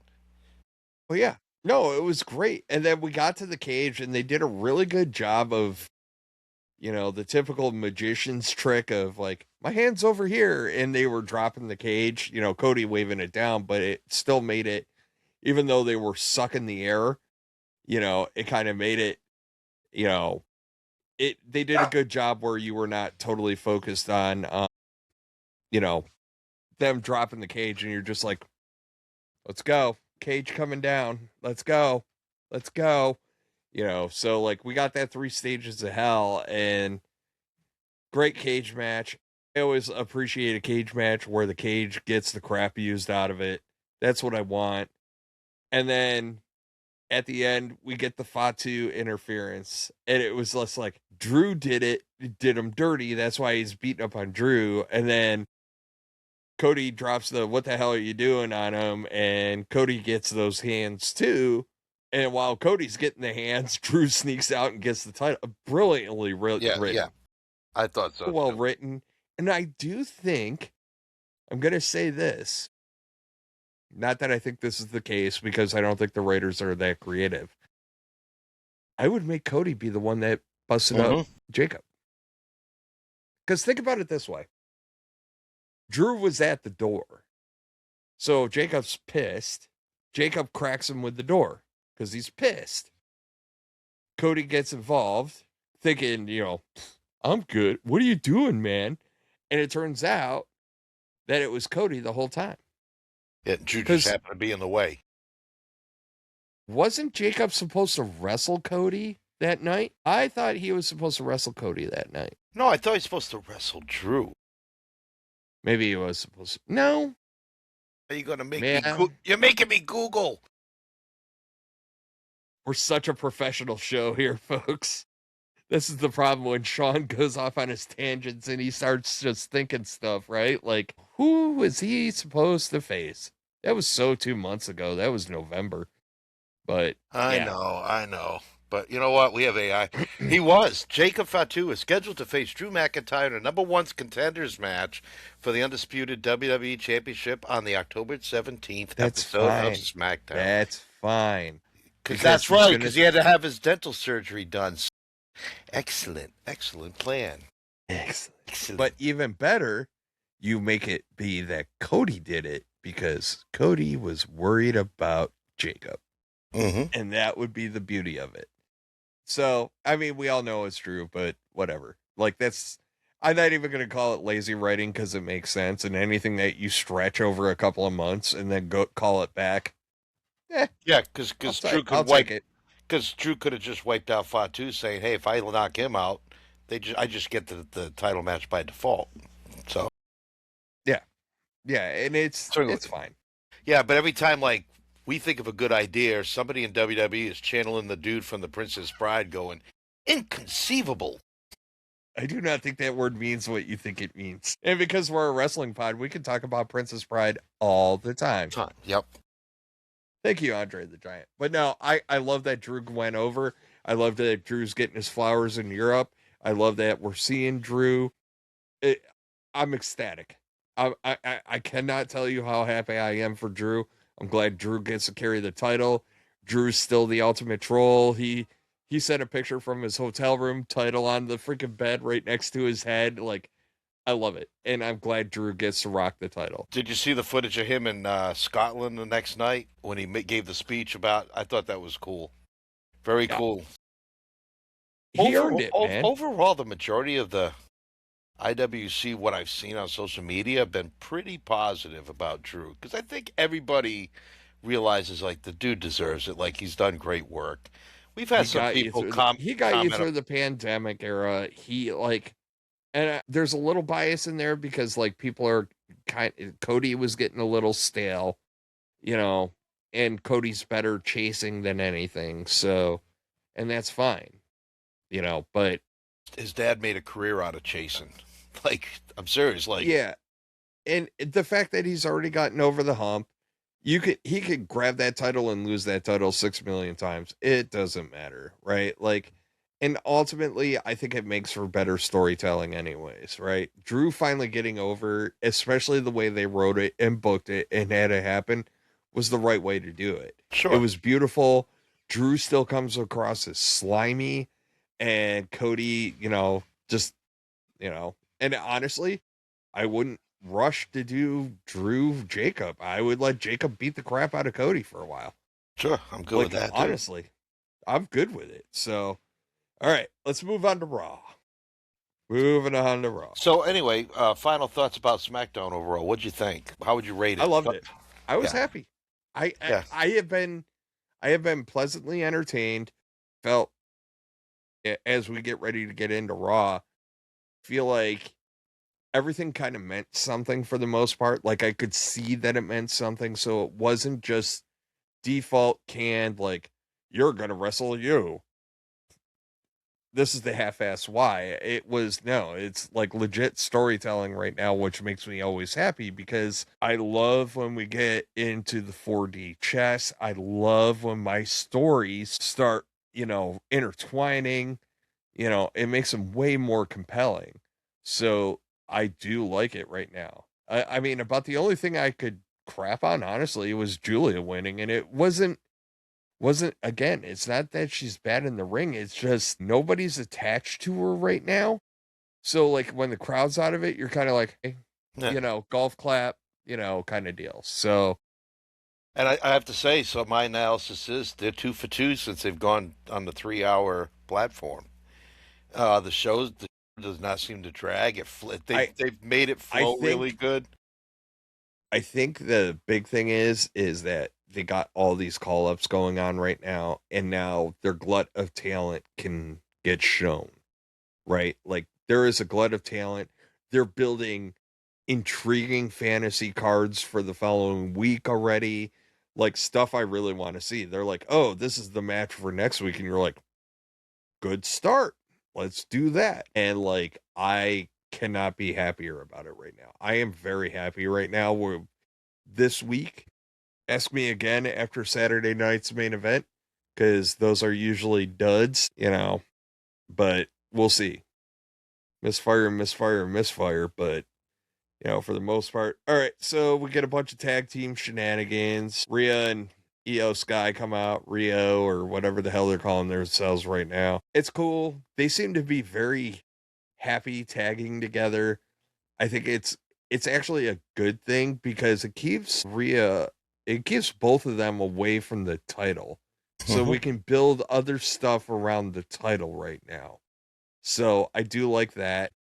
Oh yeah. No, it was great. And then we got to the cage and they did a really good job of, the typical magician's trick of like, my hand's over here. And they were dropping the cage, Cody waving it down, but it still made it, even though they were sucking the air, it kind of made it, they did a good job where you were not totally focused on, you know, them dropping the cage and you're just like, let's go. Cage coming down. Let's go. Let's go. So like we got that 3 stages of hell and great cage match. I always appreciate a cage match where the cage gets the crap used out of it. That's what I want. And then at the end, we get the Fatu interference. And it was less like Drew did him dirty. That's why he's beating up on Drew. And then Cody drops the what the hell are you doing on him, and Cody gets those hands too. And while Cody's getting the hands, Drew sneaks out and gets the title. Brilliantly written. Yeah, I thought so. Well written. And I do think, I'm going to say this, not that I think this is the case, because I don't think the writers are that creative. I would make Cody be the one that busted up Jacob. Because think about it this way. Drew was at the door. So Jacob's pissed. Jacob cracks him with the door because he's pissed. Cody gets involved thinking, I'm good. What are you doing, man? And it turns out that it was Cody the whole time. Yeah, Drew just happened to be in the way. Wasn't Jacob supposed to wrestle Cody that night? I thought he was supposed to wrestle Cody that night. No, I thought he was supposed to wrestle Drew. Maybe he was supposed to. No. Are you going to make me? You're making me Google. We're such a professional show here, folks. This is the problem when Sean goes off on his tangents and he starts just thinking stuff, right? Like, who was he supposed to face? That was 2 months ago. That was November. But I know. But you know what? We have AI. He was. Jacob Fatu is scheduled to face Drew McIntyre in a number 1 contenders match for the undisputed WWE Championship on the October 17th episode of SmackDown. That's fine. Because that's right, because he had to have his dental surgery done. Excellent plan. Excellent. But even better, you make it be that Cody did it because Cody was worried about Jacob. And that would be the beauty of it. So, I mean, we all know it's true, but whatever. Like, I'm not even going to call it lazy writing because it makes sense. And anything that you stretch over a couple of months and then go call it back. Yeah, because Drew could have just wiped out Fatu, saying, "Hey, if I knock him out, I just get the title match by default." So, yeah, and it's fine. Yeah, but every time we think of a good idea, somebody in WWE is channeling the dude from The Princess Bride, going, "Inconceivable." I do not think that word means what you think it means, and because we're a wrestling pod, we can talk about Princess Bride all the time. Yep. Thank you, Andre the Giant. But no, I love that Drew went over. I love that Drew's getting his flowers in Europe. I love that we're seeing Drew. I'm ecstatic. I cannot tell you how happy I am for Drew. I'm glad Drew gets to carry the title. Drew's still the ultimate troll. He sent a picture from his hotel room, title on the freaking bed right next to his head. Like, I love it. And I'm glad Drew gets to rock the title. Did you see the footage of him in Scotland the next night when he gave the speech about? I thought that was cool. Very cool. He earned it, man. Overall, the majority of the IWC, what I've seen on social media, have been pretty positive about Drew. Because I think everybody realizes, the dude deserves it. He's done great work. We've had some people comment. He got you through the pandemic era. And there's a little bias in there because people are Cody was getting a little stale, and Cody's better chasing than anything. So, and that's fine, but his dad made a career out of chasing. I'm serious. Yeah. And the fact that he's already gotten over the hump, he could grab that title and lose that title 6 million times. It doesn't matter. Right. And ultimately, I think it makes for better storytelling anyways, right? Drew finally getting over, especially the way they wrote it and booked it and had it happen, was the right way to do it. Sure. It was beautiful. Drew still comes across as slimy, and Cody, and honestly, I wouldn't rush to do Drew Jacob. I would let Jacob beat the crap out of Cody for a while. Sure, I'm good with that. Honestly, I'm good with it. So, all right, let's move on to Raw. Moving on to Raw. So anyway, final thoughts about SmackDown overall. What'd you think? How would you rate it? I loved it. I was happy. I have been pleasantly entertained. Felt as we get ready to get into Raw, feel like everything kind of meant something for the most part. Like I could see that it meant something, so it wasn't just default canned like you're gonna wrestle you. This is the half-ass why. It's like legit storytelling right now, which makes me always happy because I love when we get into the 4D chess. I love when my stories start, intertwining. It makes them way more compelling. So I do like it right now. I mean, about the only thing I could crap on, honestly, was Julia winning, and it wasn't again, it's not that she's bad in the ring, it's just nobody's attached to her right now. So like when the crowd's out of it, you're kind of like, hey, golf clap, kind of deal. So, and I have to say, so my analysis is they're 2 for 2 since they've gone on the 3-hour platform. The show does not seem to drag. They've made it flow really good. I think the big thing is that they got all these call-ups going on right now, and now their glut of talent can get shown, right? Like, there is a glut of talent. They're building intriguing fantasy cards for the following week already, like stuff I really want to see. They're like, oh, this is the match for next week, and you're like, good start. Let's do that. And like, I cannot be happier about it right now. I am very happy right now. This week, ask me again after Saturday night's main event, because those are usually duds, but we'll see. Misfire, but for the most part. All right, so we get a bunch of tag team shenanigans. Rhea and Io Sky come out, Rio or whatever the hell they're calling themselves right now. It's cool. They seem to be very happy tagging together. I think it's actually a good thing because it keeps both of them away from the title. So we can build other stuff around the title right now. So I do like that.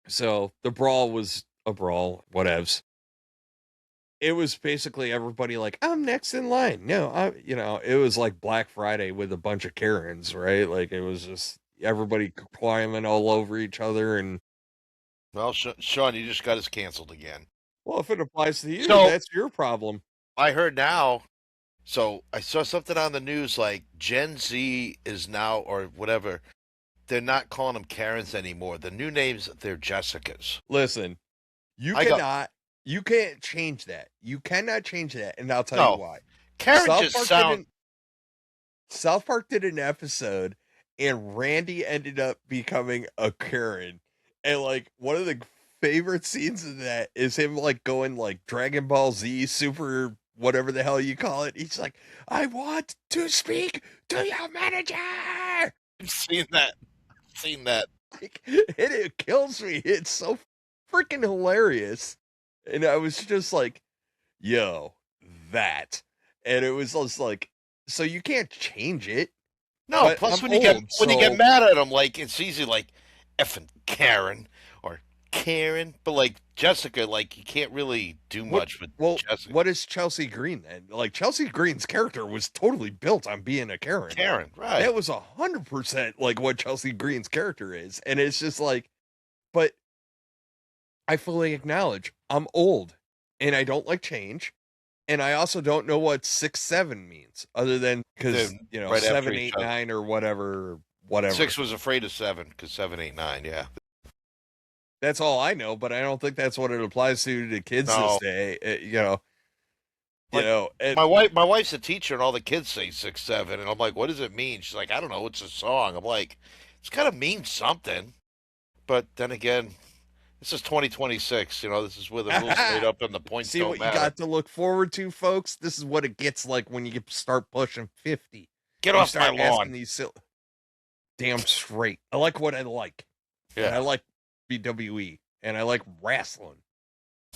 So the brawl was a brawl, whatevs. It was basically everybody like, I'm next in line. No, it was like Black Friday with a bunch of Karens, right? Like it was just everybody climbing all over each other. And well, Sean, you just got us canceled again. Well, if it applies to you, that's your problem. I heard now. So I saw something on the news like Gen Z is now, or whatever, they're not calling them Karens anymore. The new names, they're Jessicas. Listen, you can't change that. You cannot change that, and I'll tell you why. Karen South Park did an episode, and Randy ended up becoming a Karen. And like one of the favorite scenes of that is him like going like Dragon Ball Z Super whatever the hell you call it. He's like, I want to speak to your manager. I've seen that. Like, it kills me. It's so freaking hilarious. And I was just like, yo, that. And it was just like, so you can't change it. No, plus when you get mad at them, like it's easy, like effing Karen or Karen, but like Jessica, like you can't really do much with Jessica. What is Chelsea Green then? Like Chelsea Green's character was totally built on being a Karen. Karen, right? That was 100% like what Chelsea Green's character is, and it's just like, but I fully acknowledge I'm old and I don't like change, and I also don't know what 6'7" means, other than because right 7, 8, 9 or whatever. 6 was afraid of 7 because 7, 8, 9, yeah. That's all I know, but I don't think that's what it applies to the kids this day. And my wife's a teacher, and all the kids say 6, 7, and I'm like, what does it mean? She's like, I don't know. It's a song. I'm like, it's gotta mean something. But then again, This is 2026. This is where the rules made up and the points See don't what matter. you got to look forward to, folks? This is what it gets like when you start pushing 50. Get You off my start asking lawn. these damn straight. I like what I like. And I Yeah. like WWE. And I like wrestling.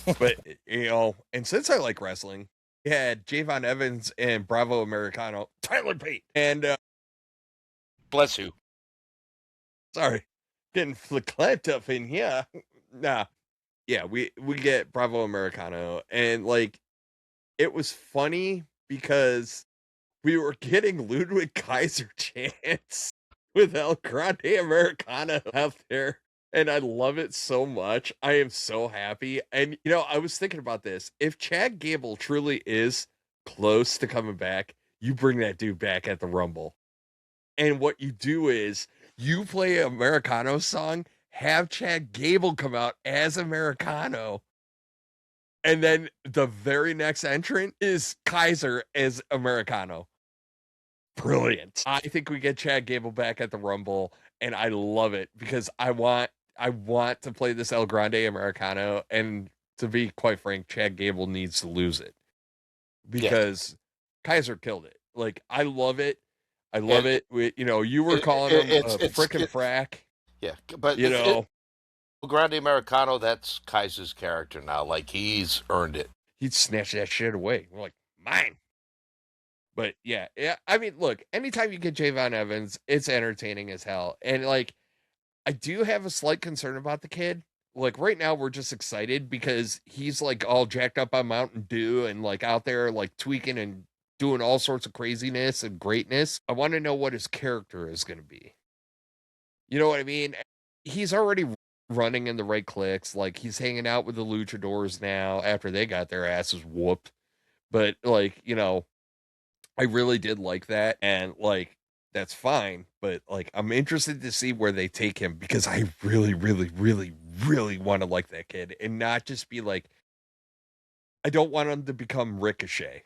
But, and since I like wrestling, we had Javon Evans and Bravo Americano, Tyler Bate. And, Bless you. sorry, getting flicked up in here. Nah. Yeah, we get Bravo Americano. And, like, it was funny because we were getting Ludwig Kaiser chants with El Grande Americano out there. And I love it so much. I am so happy. And, I was thinking about this. If Chad Gable truly is close to coming back, you bring that dude back at the Rumble. And what you do is you play an Americano song, have Chad Gable come out as Americano. And then the very next entrant is Kaiser as Americano. Brilliant. I think we get Chad Gable back at the Rumble, and I love it because I want to play this El Grande Americano, and to be quite frank, Chad Gable needs to lose it because Kaiser killed it. Like, I love it. I love it. You were calling him a frickin' frack. Yeah, but El Grande Americano, that's Kaiser's character now. Like, he's earned it. He'd snatch that shit away. We're like, mine. But yeah, I mean, look, anytime you get Javon Evans, it's entertaining as hell. And like, I do have a slight concern about the kid. Like right now, we're just excited because he's like all jacked up on Mountain Dew and like out there like tweaking and doing all sorts of craziness and greatness. I want to know what his character is going to be. You know what I mean? He's already running in the right clicks. Like he's hanging out with the luchadors now after they got their asses whooped. But like, I really did like that, and like that's fine, but like I'm interested to see where they take him because I really, really, really, really want to like that kid and not just be like, I don't want him to become Ricochet.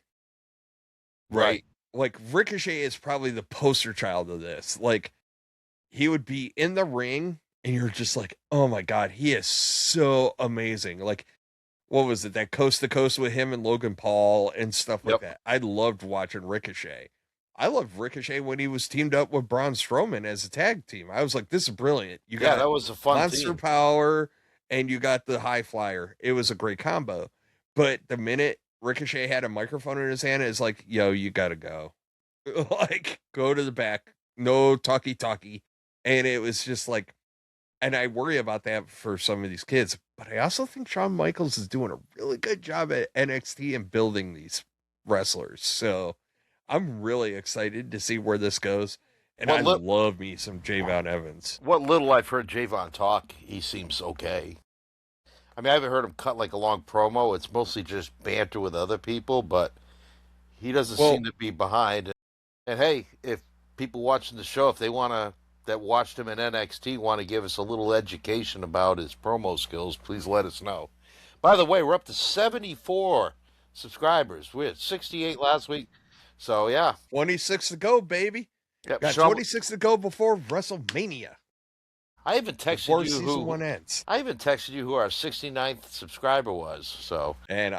Right? Like Ricochet is probably the poster child of this. Like he would be in the ring and you're just like, oh my God, he is so amazing. Like, what was it? That coast to coast with him and Logan Paul and stuff like that. I loved watching Ricochet. I loved Ricochet when he was teamed up with Braun Strowman as a tag team. I was like, this is brilliant. You got that was a fun Monster team. Power and you got the High Flyer. It was a great combo. But the minute Ricochet had a microphone in his hand, it's like, yo, you got to go. Like, go to the back. No talkie. And it was just like, and I worry about that for some of these kids, but I also think Shawn Michaels is doing a really good job at NXT and building these wrestlers. So I'm really excited to see where this goes. And I love me some Javon Evans. What little I've heard Javon talk, he seems okay. I mean, I haven't heard him cut like a long promo. It's mostly just banter with other people, but he doesn't seem to be behind. And hey, if people watching the show, if they want to, that watched him in NXT want to give us a little education about his promo skills, please let us know. By the way, we're up to 74 subscribers. We had 68 last week. So, yeah. 26 to go, baby. Yep. Got 26 to go before WrestleMania. I even texted before you season 1 ends. I even texted you who our 69th subscriber was. So, and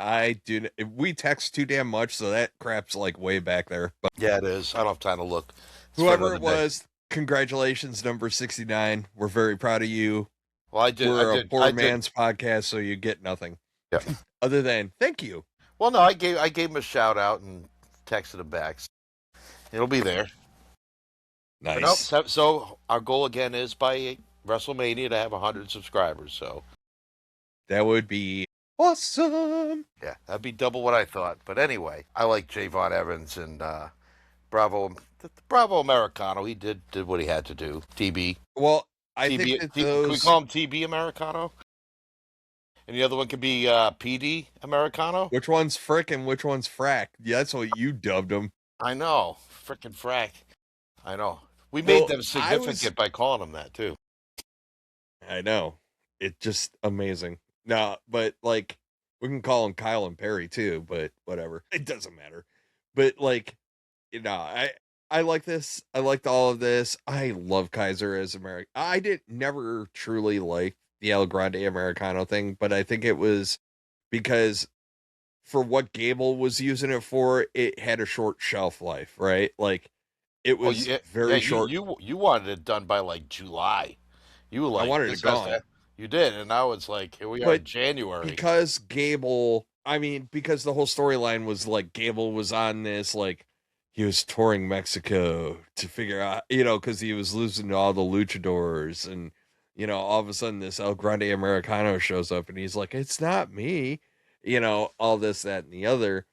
we text too damn much, so that crap's like way back there. But yeah, it is. I don't have time to look. Whoever it was, congratulations, number 69. We're very proud of you. Well, I did. We're a poor man's podcast, so you get nothing. Yeah. Other than thank you. Well, no, I gave him a shout out and texted him back. It'll be there. Nice. So our goal again is by WrestleMania to have 100 subscribers. So that would be awesome. Yeah, that'd be double what I thought. But anyway, I like Javon Evans and Bravo Americano. He did what he had to do. TB. Well, I think that can we call him TB Americano? And the other one could be PD Americano. Which one's frick and which one's frack? Yeah, that's what you dubbed them. I know, frickin' frack. I know. We made them significant by calling them that too. I know. It's just amazing. No, but like we can call him Kyle and Perry too, but whatever. It doesn't matter. But like, I like this. I liked all of this. I love Kaiser as American. I never truly liked the El Grande Americano thing, but I think it was because for what Gable was using it for, it had a short shelf life, right? Like it Oh, was yeah, very you short. you wanted it done by like July. You were I like, wanted it this has gone. to. You did, and now it's like here we are But in January. because Gable, I mean, because the whole storyline was like Gable was on this, like he was touring Mexico to figure out, because he was losing to all the luchadors, and all of a sudden this El Grande Americano shows up, and he's like, "It's not me," all this, that, and the other,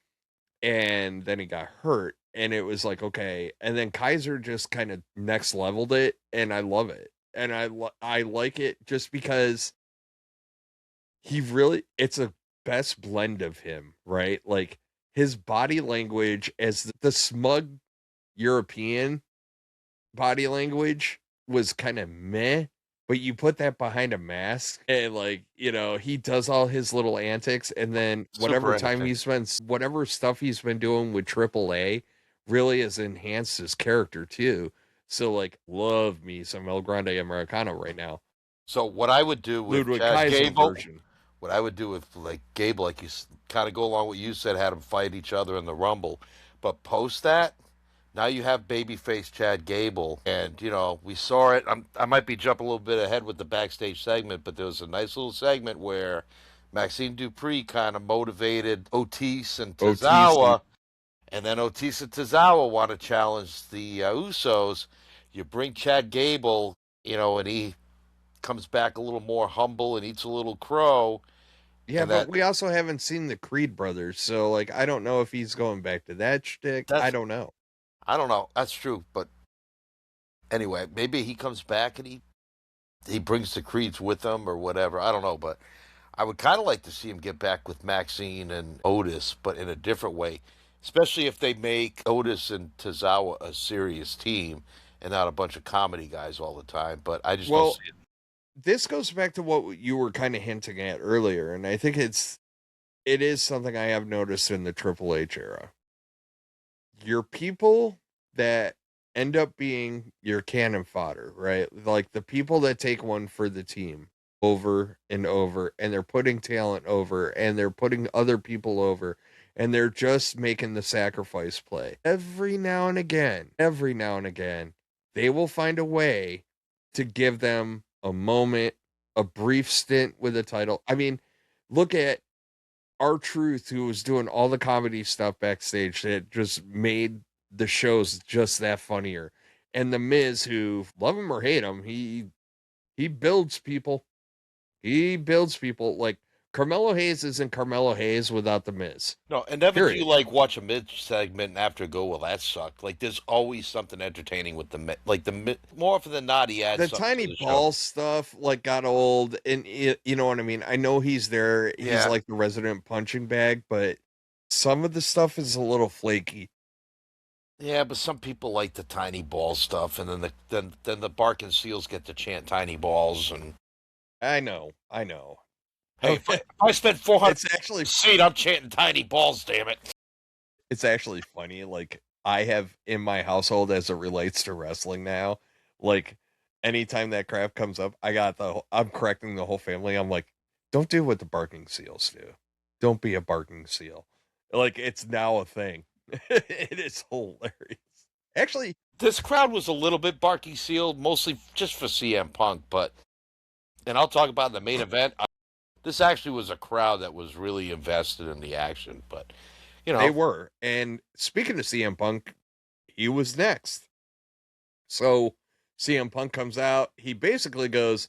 and then he got hurt, and it was like, okay, and then Kaiser just kind of next leveled it, and I love it, and I like it just because it's a best blend of him, right? Like his body language as the smug European body language was kind of meh, but you put that behind a mask and like, he does all his little antics, and then Super entertaining. whatever stuff he's been doing with AAA really has enhanced his character too. So like love me some El Grande Americano right now. So what I would do with Ludwig Chad Kaiser Gable, version. what I would do with like Gable, like you kind of go along what you said, had them fight each other in the Rumble, but post that. Now you have babyface Chad Gable, and we saw it. I might be jumping a little bit ahead with the backstage segment, but there was a nice little segment where Maxine Dupree kind of motivated Otis and OTC. Tozawa, and then Otis and Tozawa want to challenge the Usos. You bring Chad Gable, and he comes back a little more humble and eats a little crow, Yeah, and but we also haven't seen the Creed brothers, so like I don't know if he's going back to that shtick. I that's don't know. I don't know. That's true, but anyway, maybe he comes back and he brings the Creeds with him or whatever. I don't know, but I would kind of like to see him get back with Maxine and Otis, but in a different way, especially if they make Otis and Tozawa a serious team and not a bunch of comedy guys all the time. But I just don't Well, see it. this goes back to what you were kind of hinting at earlier, and I think it is something I have noticed in the Triple H era. Your people that end up being your cannon fodder, right? Like the people that take one for the team over and over, and they're putting talent over, and they're putting other people over, and they're just making the sacrifice play. Every now and again, they will find a way to give them a moment, a brief stint with a title. I mean, look at R-Truth, who was doing all the comedy stuff backstage that just made the shows just that funnier. And the Miz, who love him or hate him, he builds people. He builds people. Like Carmelo Hayes isn't Carmelo Hayes without the Miz. No, and never do you Period. like watch a mid segment and after go, well, that sucked. Like there's always something entertaining with like more often than not, he adds The something tiny to the show. ball stuff like got old, and you know what I mean. I know he's there. He's Yeah. like the resident punching bag, but some of the stuff is a little flaky. Yeah, but some people like the tiny ball stuff, and then the barking seals get to chant tiny balls. And I know. hey, if I spend 400 It's actually seat, I'm chanting tiny balls. Damn it! it's actually funny. Like I have in my household as it relates to wrestling now, like anytime that crap comes up, I'm correcting the whole family. I'm like, don't do what the barking seals do. Don't be a barking seal. Like it's now a thing. It is hilarious. Actually, This crowd was a little bit barky seal, mostly just for CM Punk, and I'll talk about the main event. This actually was a crowd that was really invested in the action, but they were. And speaking of CM Punk, he was next. So CM Punk comes out. He basically goes,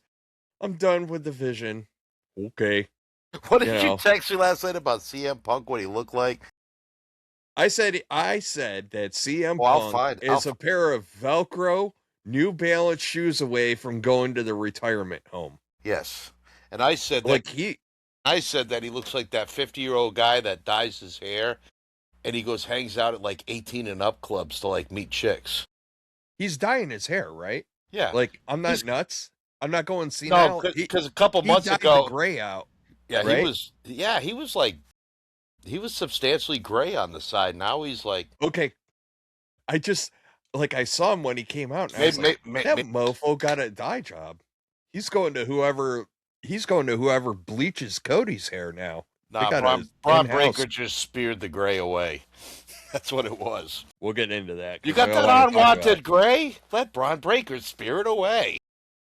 I'm done with the Vision. Okay. What did you text me last night about CM Punk? What he looked like? I said that CM Well, Punk is a pair of Velcro New Balance shoes away from going to the retirement home. Yes, and I said that he looks like that 50-year-old guy that dyes his hair, and he hangs out at like 18 and up clubs to like meet chicks. He's dyeing his hair, right? Yeah, like I'm not nuts. I'm not going senile. No, because a couple months dyed ago, the gray out. Yeah, right? he was substantially gray on the side. Now he's like, okay. I saw him when he came out. And that mofo got a dye job. He's going to whoever He's going to whoever bleaches Cody's hair now. Nah, got Braun a in-house. Breaker just speared the gray away. That's what it was. We'll get into that. You 'cause I got that wanna talk about- unwanted gray? Let Braun Breaker spear it away.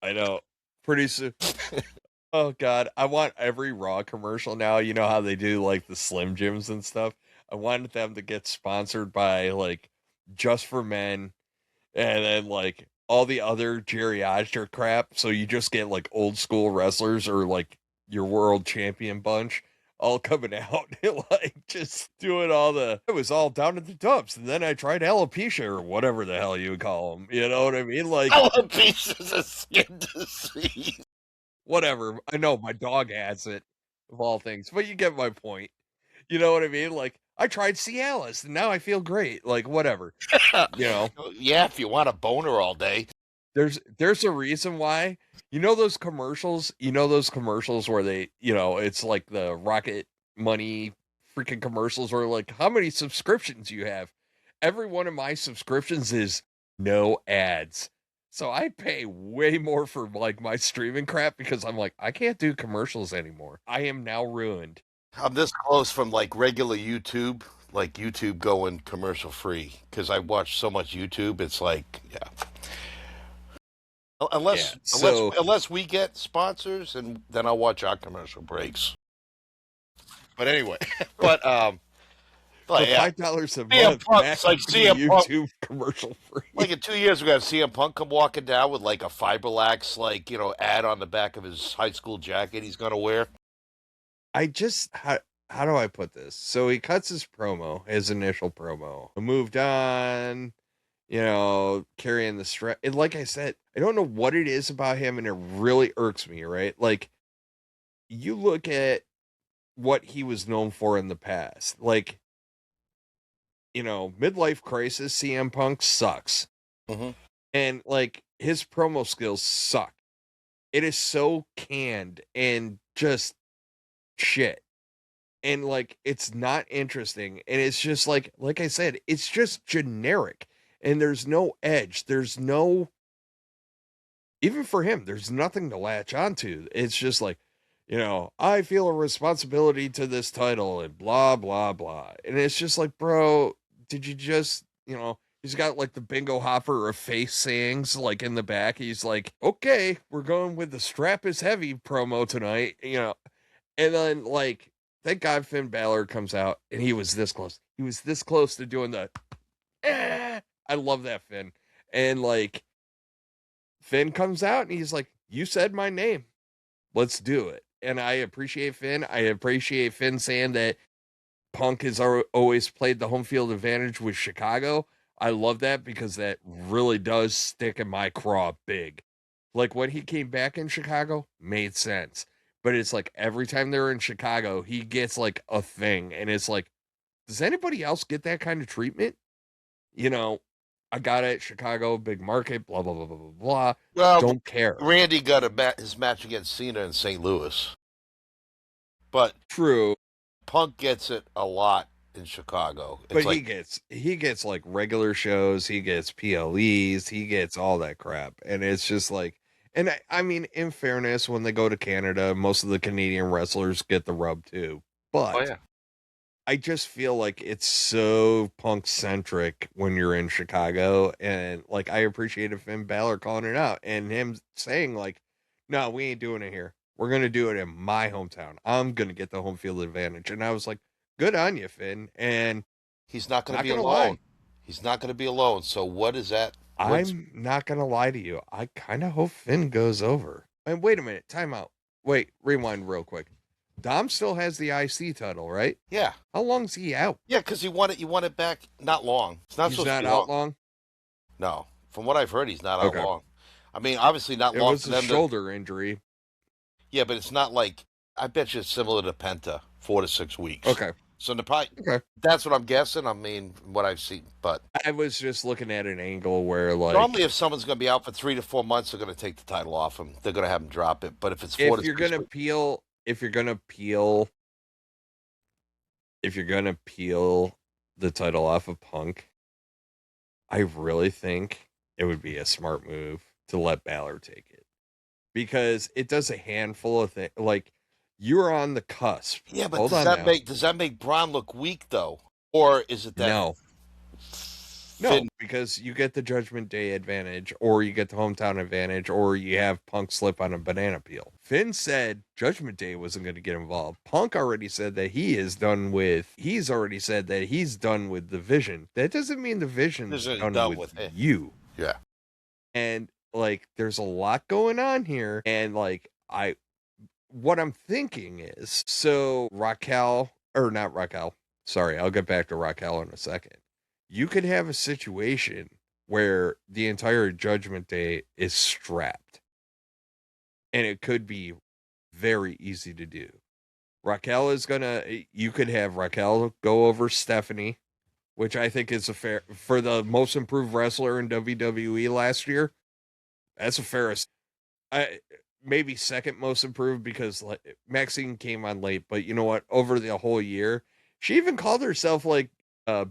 I know. Pretty soon. Oh God, I want every Raw commercial now. You know how they do like the Slim Jims and stuff. I wanted them to get sponsored by like Just for Men, and then like all the other geriatric crap. So you just get like old school wrestlers or like your world champion bunch all coming out and like just doing all the. It was all down at the dumps, and then I tried alopecia or whatever the hell you would call them. You know what I mean? Like Alopecia is a skin disease. whatever. I know my dog has it, of all things, but you get my point. You know what I mean? Like I tried Cialis, and now I feel great. Like whatever, you know. Yeah, if you want a boner all day. There's a reason why. You know those commercials. You know those commercials where they, you know, it's like the Rocket Money freaking commercials, where like, how many subscriptions you have? Every one of my subscriptions is no ads. So I pay way more for like my streaming crap because I'm like, I can't do commercials anymore. I am now ruined. I'm this close from like regular YouTube, like YouTube going commercial free because I watch so much YouTube. It's like, yeah. Unless we get sponsors, and then I'll watch our commercial breaks. But anyway, but For yeah. $5 a CM month, Punk, Mac it's like would be CM Punk. YouTube commercial free. Like in 2 years, we got CM Punk come walking down with like a Fiberlax, like, you know, ad on the back of his high school jacket he's gonna wear. I just how do I put this? So he cuts his promo, his initial promo. Moved on, you know, carrying the strap. And like I said, I don't know what it is about him, and it really irks me, right? Like, you look at what he was known for in the past. Like, you know, midlife crisis, CM Punk sucks. Mm-hmm. And like his promo skills suck. It is so canned and just shit. And like it's not interesting. And it's just like I said, it's just generic. And there's no edge. There's no, even for him, there's nothing to latch onto. It's just like, you know, I feel a responsibility to this title and blah, blah, blah. And it's just like, bro, did you just, you know, he's got like the bingo hopper of face sayings like in the back. He's like, okay, we're going with the strap is heavy promo tonight, you know. And then like, thank God Finn Balor comes out and he was this close. He was this close to doing the, I love that Finn. And like, Finn comes out and he's like, you said my name. Let's do it. And I appreciate Finn. I appreciate Finn saying that Punk has always played the home field advantage with Chicago. I love that because that really does stick in my craw big. Like when he came back in Chicago, made sense. But it's like every time they're in Chicago, he gets like a thing. And it's like, does anybody else get that kind of treatment? You know, I got it, Chicago, big market, blah, blah, blah, blah, blah, blah. Well, don't care. Randy got his match against Cena in St. Louis. But true. Punk gets it a lot in Chicago. It's but like, he gets like regular shows, he gets PLEs, he gets all that crap. And it's just like, and I mean, in fairness, when they go to Canada, most of the Canadian wrestlers get the rub too. But I just feel like it's so Punk centric when you're in Chicago. And like, I appreciated Finn Balor calling it out and him saying like, no, we ain't doing it here. We're going to do it in my hometown. I'm going to get the home field advantage. And I was like, good on you, Finn. And he's not going to be alone. He's not going to be alone. So what is that? I'm not going to lie to you. I kind of hope Finn goes over. And wait a minute. Time out. Wait, rewind real quick. Dom still has the IC title, right? Yeah. How long's he out? Yeah, because he won it. You won it back not long. It's not. He's not out long. No, from what I've heard, he's not out long. I mean, obviously not long. It was a shoulder injury. Yeah, but it's not like, I bet you it's similar to Penta, 4 to 6 weeks. Okay. So that's what I'm guessing. I mean, what I've seen, but I was just looking at an angle where like normally if someone's going to be out for 3 to 4 months, they're going to take the title off him. They're going to have him drop it. But if it's 4 to 6 weeks, if you're gonna peel the title off of Punk, I really think it would be a smart move to let Balor take it. because it does a handful of things. Like, you're on the cusp. Yeah, but Hold on now. does that make Braun look weak though, or is it that No, Finn? because you get the Judgment Day advantage, or you get the hometown advantage, or you have Punk slip on a banana peel. Finn said Judgment Day wasn't going to get involved. Punk already said that he's already said that he's done with the Vision. That doesn't mean the Vision's done with it. you. Yeah. And like, there's a lot going on here. And like, what I'm thinking is, so not Raquel. Sorry, I'll get back to Raquel in a second. You could have a situation where the entire Judgment Day is strapped. And it could be very easy to do. You could have Raquel go over Stephanie, which I think is for the most improved wrestler in WWE last year. That's a fair, maybe second most improved, because Maxine came on late, but you know what? Over the whole year, she even called herself like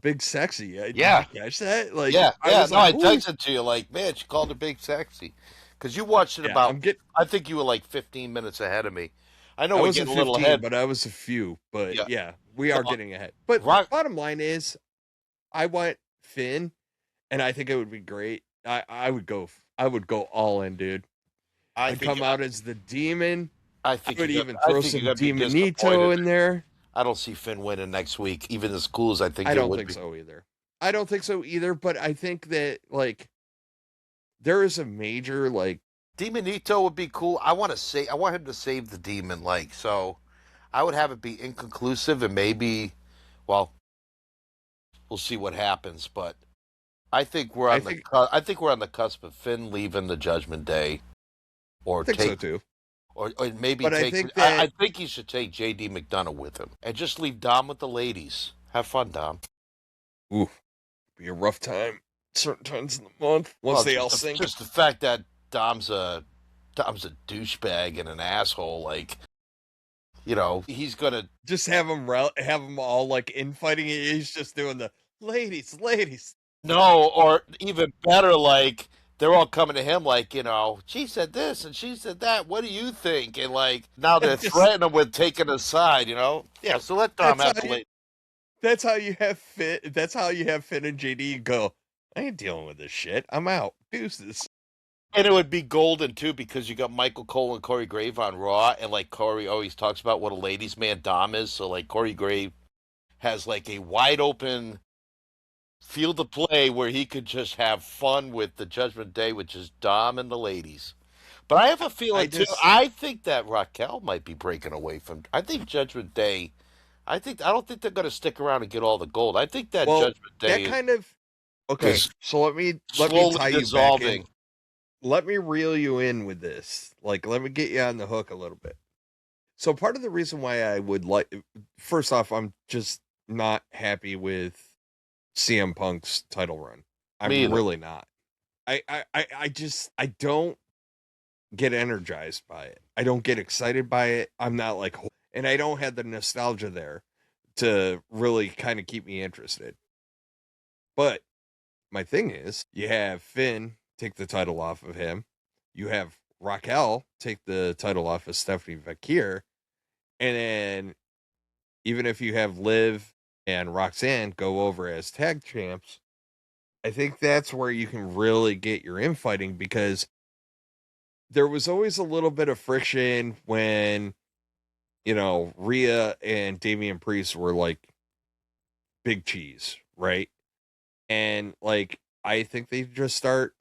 Big Sexy. Did you catch that? Like, yeah. I texted to you like, man, she called her Big Sexy, because you watched it I think you were like 15 minutes ahead of me. I know we're getting a little ahead, but I was a few. But yeah we are getting ahead. But bottom line is, I want Finn, and I think it would be great. I would go all in, dude. I'd come out as the Demon. I would even throw some Demonito in there. I don't see Finn winning next week, even as cool as I think. I don't think so either. But I think that like, there is a major like, Demonito would be cool. I want him to save the Demon, like, so I would have it be inconclusive, and maybe, well, we'll see what happens. But I think we're on the cusp of Finn leaving the Judgment Day, I think so too. Or maybe but I think he should take JD McDonough with him and just leave Dom with the ladies. Have fun, Dom. Ooh, be a rough time certain times in the month once they all sing. Just the fact that Dom's a douchebag and an asshole, like, you know, he's gonna just have them all like infighting. He's just doing the ladies. No, or even better, like, they're all coming to him like, you know, she said this and she said that. What do you think? And like, now they're threatening him with taking a side, you know? Yeah, so let Dom have the lady. That's how you have Finn. That's how you have Finn and JD go, I ain't dealing with this shit. I'm out. Deuces. And it would be golden too, because you got Michael Cole and Corey Grave on Raw, and like Corey always talks about what a ladies' man Dom is. So like Corey Grave has like a wide open field of play where he could just have fun with the Judgment Day, which is Dom and the ladies. But I have a feeling too. I think that Raquel might be breaking away from. I think Judgment Day. I don't think they're going to stick around and get all the gold. I think that Judgment Day. That kind of. Okay, so let me tie you back in. Let me reel you in with this. Like, let me get you on the hook a little bit. So part of the reason why I would like, first off, I'm just not happy with CM Punk's title run. I'm really not. I don't get energized by it. I don't get excited by it. I'm not like, and I don't have the nostalgia there to really kind of keep me interested. But my thing is, you have Finn take the title off of him. You have Raquel take the title off of Stephanie Vakir. And then even if you have Liv and Roxanne go over as tag champs, I think that's where you can really get your infighting, because there was always a little bit of friction when, you know, Rhea and Damian Priest were like big cheese, right? And like, I think they just start,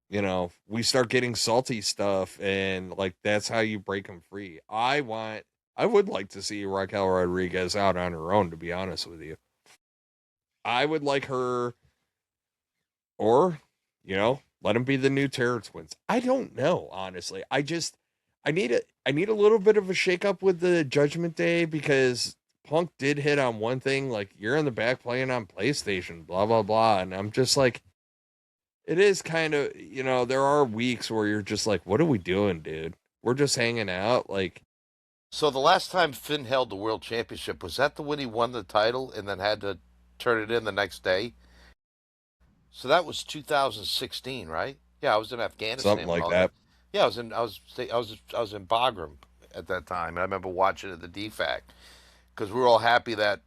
you know, we start getting salty stuff, and like, that's how you break them free. I would like to see Raquel Rodriguez out on her own, to be honest with you. I would like her, or, you know, let them be the new Terror Twins. I don't know, honestly. I need a little bit of a shakeup with the Judgment Day, because Punk did hit on one thing, like, you're in the back playing on PlayStation, blah, blah, blah. And I'm just like, it is kind of, you know, there are weeks where you're just like, what are we doing, dude? We're just hanging out. Like, so the last time Finn held the world championship, was that the when he won the title and then had to turn it in the next day? So that was 2016, right? Yeah, I was in Afghanistan. Something like that. Yeah, I was in Bagram at that time, and I remember watching it at the DFAC because we were all happy that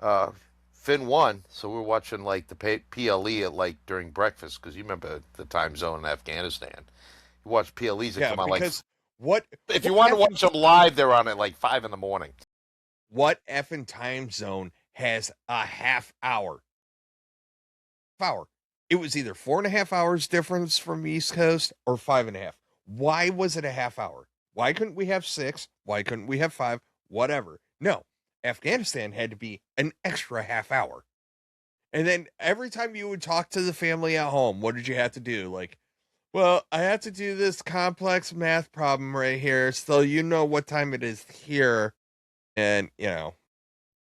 uh, Finn won, so we were watching like the PLE at like during breakfast because you remember the time zone in Afghanistan. You watch PLEs that Yeah, come on like because what if you what want to effing watch them live, they're on at like 5 in the morning. what effing time zone has a half hour? Hour. It was either 4.5 hours difference from East Coast or 5.5. Why was it a half hour? Why couldn't we have 6? Why couldn't we have 5? Whatever. No, Afghanistan had to be an extra half hour. And then every time you would talk to the family at home, what did you have to do? Like, well, I have to do this complex math problem right here, so you know what time it is here. And, and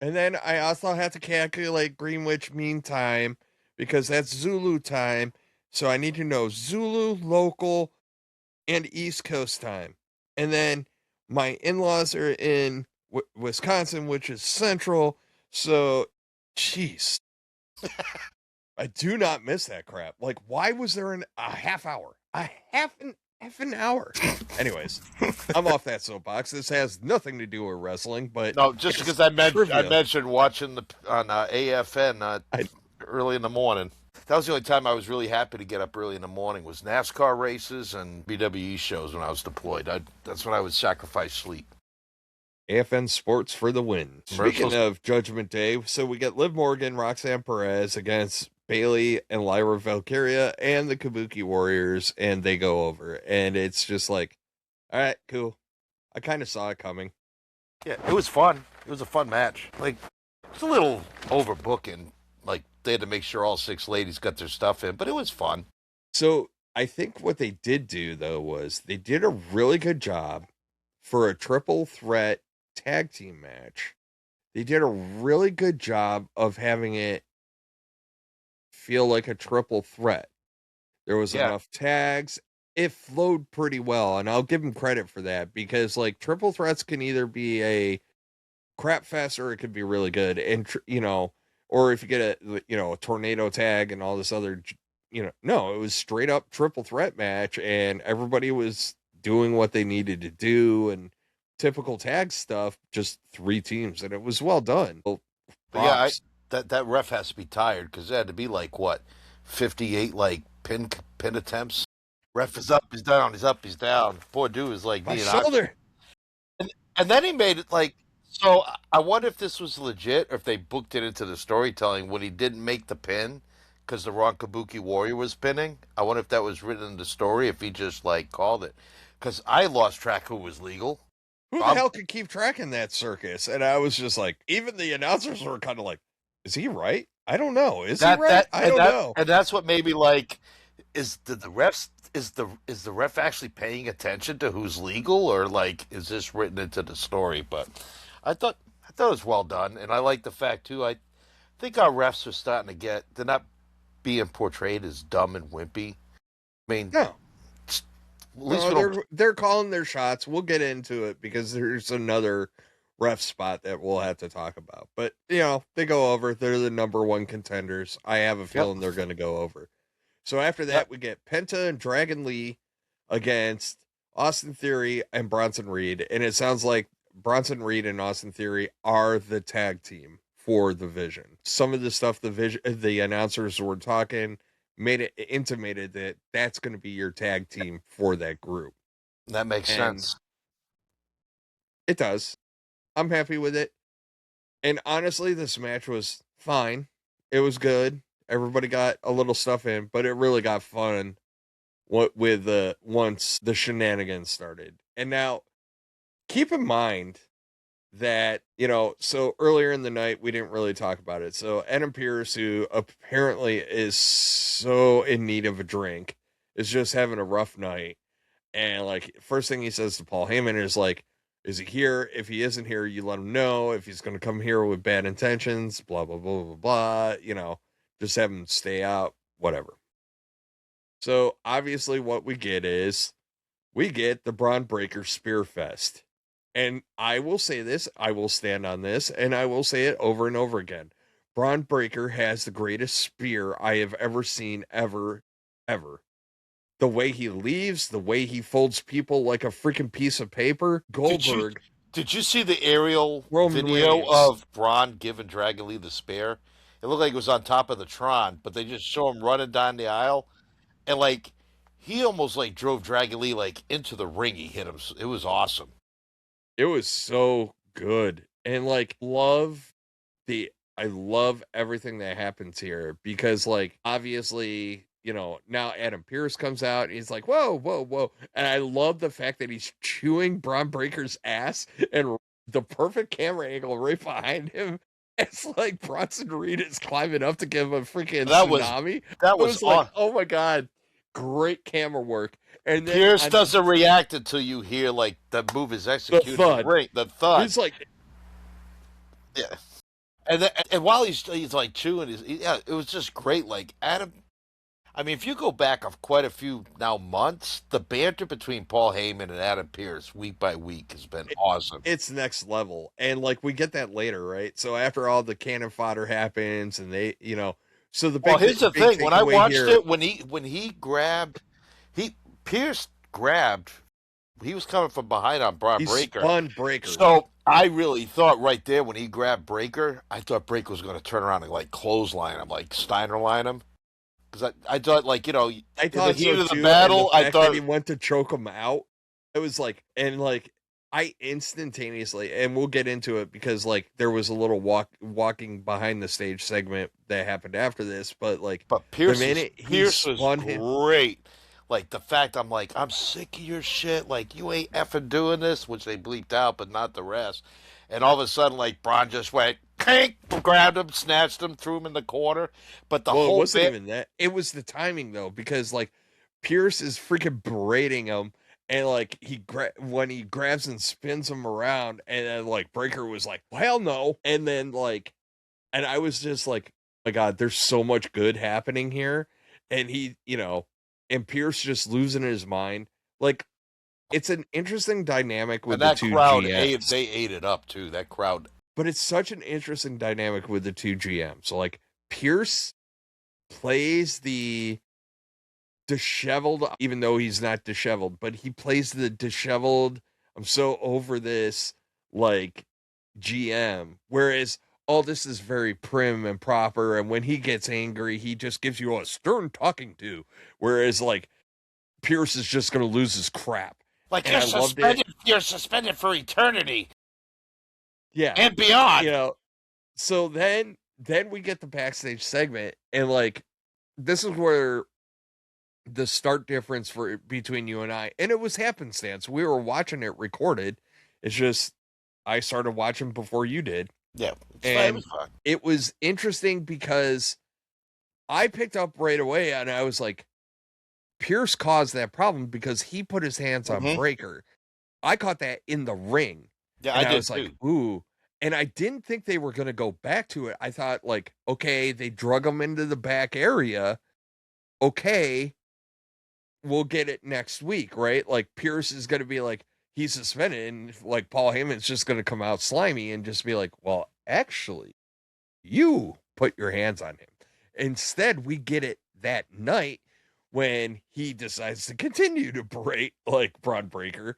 then I also have to calculate Greenwich Mean Time because that's Zulu time. So I need to know Zulu, local, and East Coast time. And then my in laws are in Wisconsin, which is central. So, jeez, I do not miss that crap. Like, why was there a half hour? A half an hour. Anyways, I'm off that soapbox. This has nothing to do with wrestling, but No, just because I mentioned watching the on AFN early in the morning. That was the only time I was really happy to get up early in the morning was NASCAR races and BWE shows when I was deployed. That's when I would sacrifice sleep. AFN Sports for the win. Speaking of Judgment Day, so we get Liv Morgan, Roxanne Perez against Bailey and Lyra Valkyria and the Kabuki Warriors, and they go over. And it's just like, all right, cool. I kind of saw it coming. Yeah, it was fun. It was a fun match. Like, it's a little overbooking. Like, they had to make sure all 6 ladies got their stuff in, but it was fun. So I think what they did do, though, was they did a really good job for a triple threat tag team match. They did a really good job of having it feel like a triple threat. There was enough tags. It flowed pretty well, and I'll give them credit for that because, like, triple threats can either be a crap fest or it could be really good. And, or if you get a tornado tag and all this other, no, it was straight up triple threat match, and everybody was doing what they needed to do, and typical tag stuff, just 3 teams, and it was well done. Well, yeah, that ref has to be tired because it had to be like what 58 like pin attempts. Ref is up, he's down, he's up, he's down. Poor dude is like my shoulder. And then he made it like so. I wonder if this was legit or if they booked it into the storytelling when he didn't make the pin because the wrong Kabuki Warrior was pinning. I wonder if that was written in the story if he just like called it because I lost track who was legal. Who the hell could keep tracking that circus? And I was just like, even the announcers were kind of like, is he right? I don't know. Is he right? I don't know. And that's what made me like, is the ref actually paying attention to who's legal or like is this written into the story? But I thought it was well done, and I like the fact too. I think our refs are starting to they're not being portrayed as dumb and wimpy. I mean, no. They're calling their shots. We'll get into it because there's another ref spot that we'll have to talk about. But, they go over. They're the number 1 contenders. I have a feeling they're going to go over. So after that, we get Penta and Dragon Lee against Austin Theory and Bronson Reed. And it sounds like Bronson Reed and Austin Theory are the tag team for the Vision. Some of the stuff the announcers were talking intimated that that's going to be your tag team for that group. That makes sense. It does. I'm happy with it. And honestly, this match was fine. It was good. Everybody got a little stuff in, but it really got fun with once the shenanigans started. And now, keep in mind that, so earlier in the night, we didn't really talk about it. So Adam Pearce, who apparently is so in need of a drink, is just having a rough night. And like, first thing he says to Paul Heyman is like, is he here? If he isn't here, you let him know. If he's going to come here with bad intentions, blah, blah, blah, blah, blah, just have him stay out, whatever. So obviously what we get the Braun Breaker Spear Fest. And I will say this, I will stand on this, and I will say it over and over again. Braun Breaker has the greatest spear I have ever seen, ever, ever. the way he leaves, the way he folds people like a freaking piece of paper. Goldberg. Did you see the aerial Roman video Reigns. of Braun giving Dragon Lee the spear? It looked like it was on top of the Tron, but they just show him running down the aisle, and like he almost like drove Dragon Lee like into the ring. He hit him. It was awesome. It was so good. And like I love everything that happens here because like obviously, you know, now Adam Pearce comes out and he's like, whoa, whoa, whoa. And I love the fact that he's chewing Braun Breaker's ass and the perfect camera angle right behind him. It's like Bronson Reed is climbing up to give him a freaking tsunami. That was like, oh my God, great camera work. And then Pierce doesn't react until you hear like the move is executed. The thud. He's like, yeah. And while he's like chewing it was just great. Like Adam, I mean, if you go back of quite a few now months, the banter between Paul Heyman and Adam Pearce week by week has been awesome. It's next level, and like we get that later, right? So after all the cannon fodder happens, and they, you know, so the big, here's the thing: when I watched it, when Pearce grabbed. He was coming from behind on Breaker. Spun Breaker. So I really thought right there when he grabbed Breaker, I thought Breaker was going to turn around and like clothesline him, like Steiner line him. Because I thought like, you know, I thought the heat of the battle, I thought he went to choke him out. It was like, and like I instantaneously, and we'll get into it because like there was a little walking behind the stage segment that happened after this, but Pierce was great. Like, the fact I'm like, I'm sick of your shit. Like, you ain't effing doing this, which they bleeped out, but not the rest. And all of a sudden, like, Braun just went, grabbed him, snatched him, threw him in the corner. But it wasn't even that. It was the timing, though, because, like, Pierce is freaking berating him. And, like, when he grabs and spins him around, and then, like, Breaker was like, well, hell no. And then, like, and I was just like, oh my God, there's so much good happening here. And he, you know, and Pierce just losing his mind. Like, it's an interesting dynamic with the two GMs. They ate it up, too, that crowd. But it's such an interesting dynamic with the two GMs. So, like, Pierce plays the disheveled, even though he's not disheveled, but he plays the disheveled, I'm so over this, like, GM. Whereas Aldis is very prim and proper, and when he gets angry, he just gives you a stern talking to. Whereas, like, Pierce is just going to lose his crap. Like, you're suspended for eternity. Yeah. And beyond. You know, so then we get the backstage segment, and, like, this is where the start difference between you and I, and it was happenstance. We were watching it recorded. It's just, I started watching before you did. Yeah, and it was interesting because I picked up right away and I was like, Pierce caused that problem because he put his hands on Breaker. I caught that in the ring. Yeah, and I did was too. Like, ooh. And I didn't think they were going to go back to it. I thought, like, okay, they drug him into the back area. Okay, we'll get it next week, right? Like, Pierce is going to be like, he's suspended, and like Paul Heyman's just going to come out slimy and just be like, well, actually, you put your hands on him. Instead, we get it that night when he decides to continue to berate like Braun Breaker,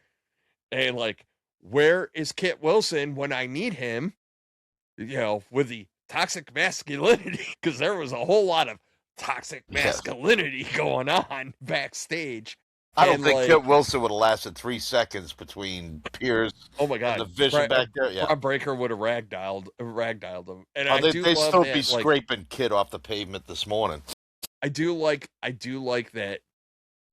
and like, where is Kit Wilson when I need him? You know, with the toxic masculinity, because there was a whole lot of toxic masculinity going on backstage. I don't think Kit Wilson would have lasted 3 seconds between Pierce. Oh my God, and the vision back there. Yeah, Braun Breaker would have ragdolled him. And they still be scraping Kit off the pavement this morning. I do like that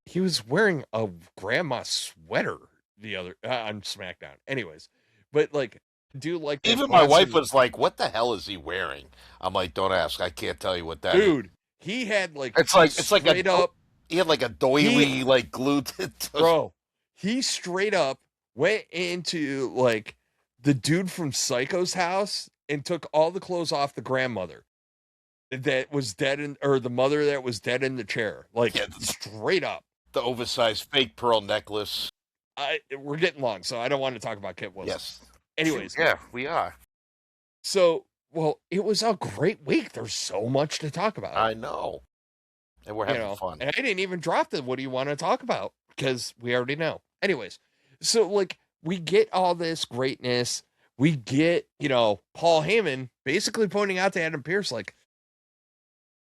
he was wearing a grandma sweater the other on SmackDown. Anyways, but like, I do like that. Even my wife was like, "What the hell is he wearing?" I'm like, "Don't ask. I can't tell you what that is." Dude, he had like it's like a he had like a doily like glued to bro. He straight up went into like the dude from Psycho's house and took all the clothes off the grandmother that was dead or the mother that was dead in the chair. Like, straight up. The oversized fake pearl necklace. We're getting long, so I don't want to talk about Kit Wilson. Yes. Anyways. Yeah, we are. So, well, it was a great week. There's so much to talk about. I know. And we're having fun. And I didn't even drop the what do you want to talk about? Because we already know. Anyways, so like we get all this greatness. We get, Paul Heyman basically pointing out to Adam Pearce, like,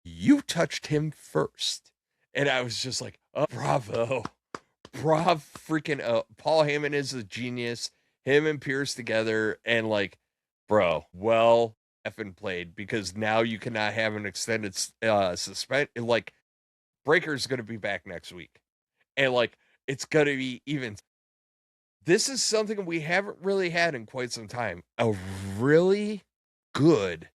you touched him first. And I was just like, oh, bravo. Bravo freaking Paul Heyman is a genius. Him and Pierce together, and like, bro, well effing played, because now you cannot have an extended suspend. Like, Breaker's gonna be back next week, and like it's gonna be even. This is something we haven't really had in quite some time. A really good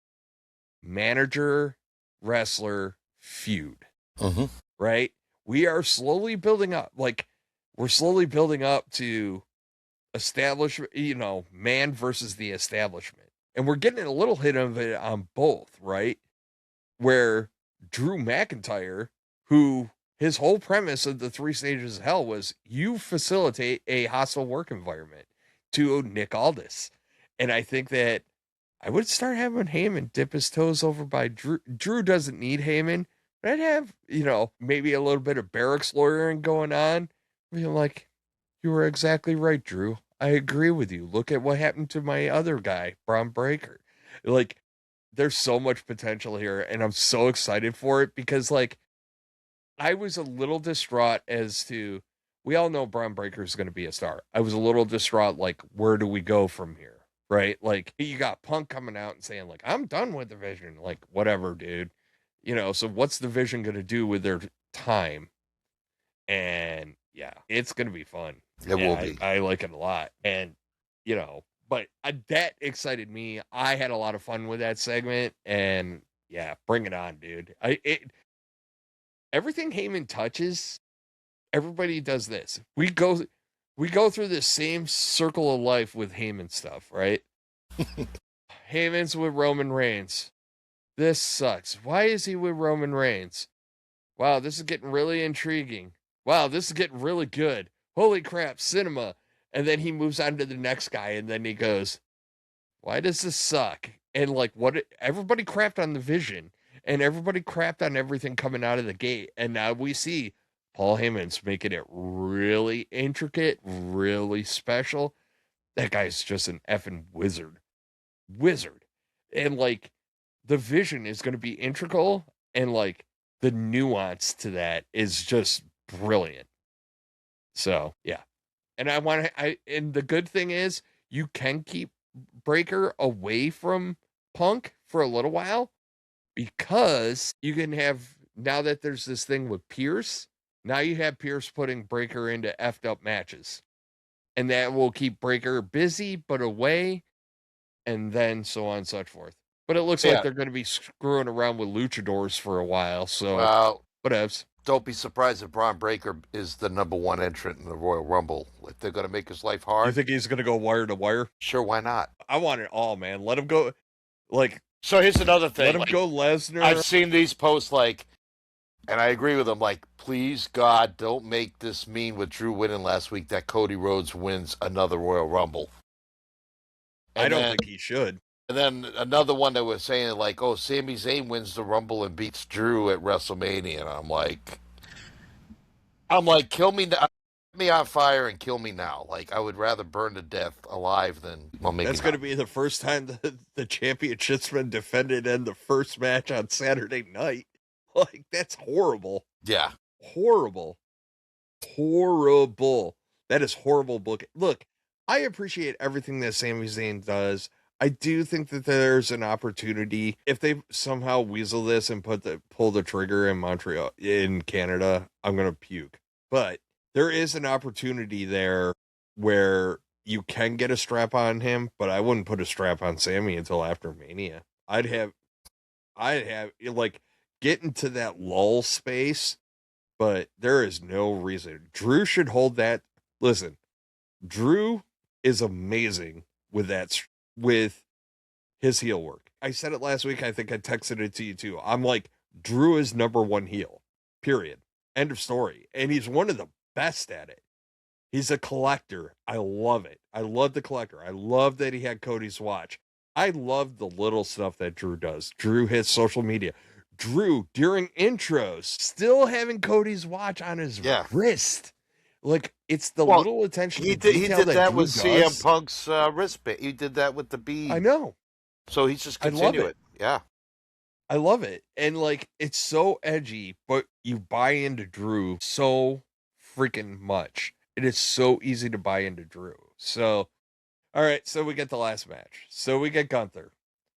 manager wrestler feud, right? We are slowly building up. Like, we're slowly building up to establishment, man versus the establishment. And we're getting a little hit of it on both, right? Where Drew McIntyre, who his whole premise of the 3 stages of hell was you facilitate a hostile work environment to Nick Aldis. And I think that I would start having Heyman dip his toes over by Drew. Drew doesn't need Heyman, but I'd have, maybe a little bit of barracks lawyering going on. Being like, you were exactly right, Drew. I agree with you. Look at what happened to my other guy, Braun Breaker. Like, there's so much potential here, and I'm so excited for it because, like, I was a little distraught as to, we all know Braun Breaker is going to be a star. I was a little distraught, like, where do we go from here, right? Like, you got Punk coming out and saying, like, I'm done with the Vision. Like, whatever, dude. So what's the Vision going to do with their time? And, yeah, it's going to be fun. It will be. I like it a lot. And, but that excited me. I had a lot of fun with that segment. And, yeah, bring it on, dude. Everything Heyman touches, everybody does this. We go through the same circle of life with Heyman stuff, right? Heyman's with Roman Reigns. This sucks. Why is he with Roman Reigns? Wow, this is getting really intriguing. Wow, this is getting really good. Holy crap, cinema. And then he moves on to the next guy, and then he goes, why does this suck? And like, everybody crapped on the Vision, and everybody crapped on everything coming out of the gate. And now we see Paul Heyman's making it really intricate, really special. That guy's just an effing wizard. And like, the Vision is going to be integral, and like, the nuance to that is just brilliant. So, yeah. And and the good thing is you can keep Breaker away from Punk for a little while, because you can have, now that there's this thing with Pierce, now you have Pierce putting Breaker into effed up matches. And that will keep Breaker busy, but away, and then so on and so forth. But it looks like they're going to be screwing around with luchadors for a while, so whatevs. Don't be surprised if Braun Breaker is the number 1 entrant in the Royal Rumble. If they're going to make his life hard. You think he's going to go wire to wire? Sure, why not? I want it all, man. Let him go. Like, so here's another thing. Let him go Lesnar. I've seen these posts, like, and I agree with them, like, please, God, don't make this mean with Drew winning last week that Cody Rhodes wins another Royal Rumble. I don't think he should. And then another one that was saying, like, oh, Sami Zayn wins the Rumble and beats Drew at WrestleMania. And I'm like, kill me now. Set me on fire and kill me now. Like, I would rather burn to death alive than... Well, maybe that's going to be the first time the championship's been defended in the first match on Saturday night. Like, that's horrible. Yeah. Horrible. That is horrible booking. Look, I appreciate everything that Sami Zayn does. I do think that there's an opportunity if they somehow weasel this and pull the trigger in Montreal, in Canada, I'm going to puke. But there is an opportunity there where you can get a strap on him, but I wouldn't put a strap on Sammy until after Mania. I'd have like get into that lull space, but there is no reason. Drew should hold that. Listen, Drew is amazing with that, with his heel work. I said it last week. I think I texted it to you too. I'm like, Drew is number 1 heel, period. End of story. And he's one of the best at it. He's a collector. I love it. I love the collector. I love that he had Cody's watch. I love the little stuff that Drew does. Drew hits social media. Drew during intros, still having Cody's watch on his wrist. Like, it's the little attention to detail that Drew with does. CM Punk's wristband. He did that with the bead. I know. So he's just continuing. Yeah. I love it. And like, it's so edgy, but you buy into Drew so freaking much. It is so easy to buy into Drew. So, all right. So we get the last match. So we get Gunther.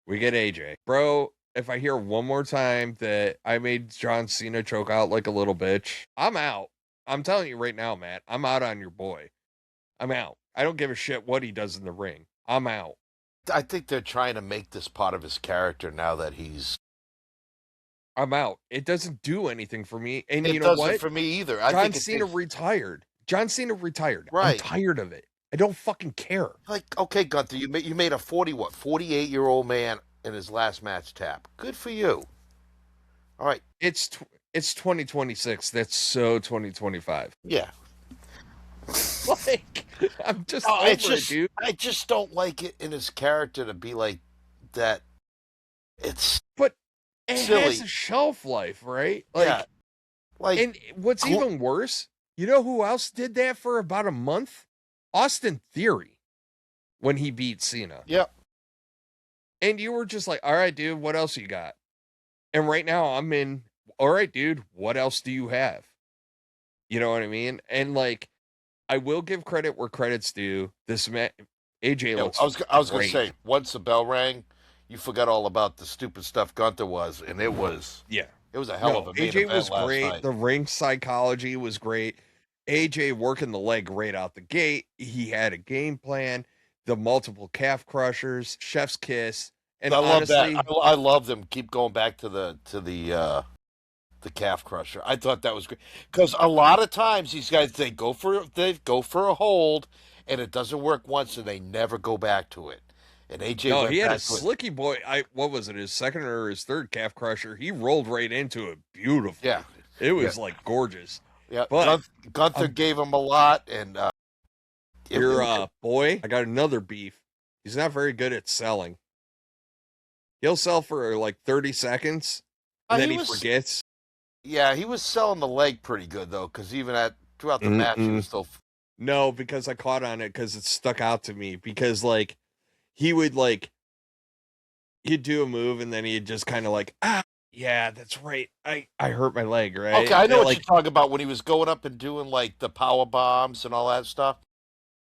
We get AJ. Bro, if I hear one more time that I made John Cena choke out like a little bitch, I'm out. I'm telling you right now, Matt, I'm out on your boy. I'm out. I don't give a shit what he does in the ring. I'm out. I think they're trying to make this part of his character now that he's... I'm out. It doesn't do anything for me. And it you know what? For me either. John Cena retired. John Cena retired. Right. I'm tired of it. I don't fucking care. Like, okay, Gunther, you made a 48-year-old man in his last match tap. Good for you. All right. It's 2026. That's so 2025. Yeah. Like, I'm just over it, dude. I just don't like it in his character to be like that. But it silly. Has a shelf life, right? Like, yeah. Like, and what's even worse, you know who else did that for about a month? Austin Theory, when he beat Cena. Yep. And you were just like, all right, dude, what else you got? And right now I'm in, all right, dude, what else do you have? You know what I mean? And like, I will give credit where credit's due. This AJ looks I was going to say, once the bell rang, you forgot all about the stupid stuff Gunther was, and it was... Yeah. It was a hell of a main AJ event was last great. night. The ring psychology was great. AJ working the leg right out the gate. He had a game plan. The multiple calf crushers, chef's kiss, and honestly, love that. I love them. Keep going back to the calf crusher. I thought that was great because a lot of times these guys they go for a hold and it doesn't work once and they never go back to it. And AJ, he had a slicky boy. What was it? His second or his third calf crusher? He rolled right into it. Beautiful. Yeah, it was like gorgeous. Yeah, but Gunther gave him a lot, and your boy. I got another beef. He's not very good at selling. He'll sell for like 30 seconds, and then he forgets. Yeah, he was selling the leg pretty good though, because even throughout the match, he was still. No, because I caught on it because it stuck out to me because like. He would he'd do a move and then he'd just kind of yeah, that's right. I hurt my leg, right? Okay, I know what you're talking about when he was going up and doing like the power bombs and all that stuff.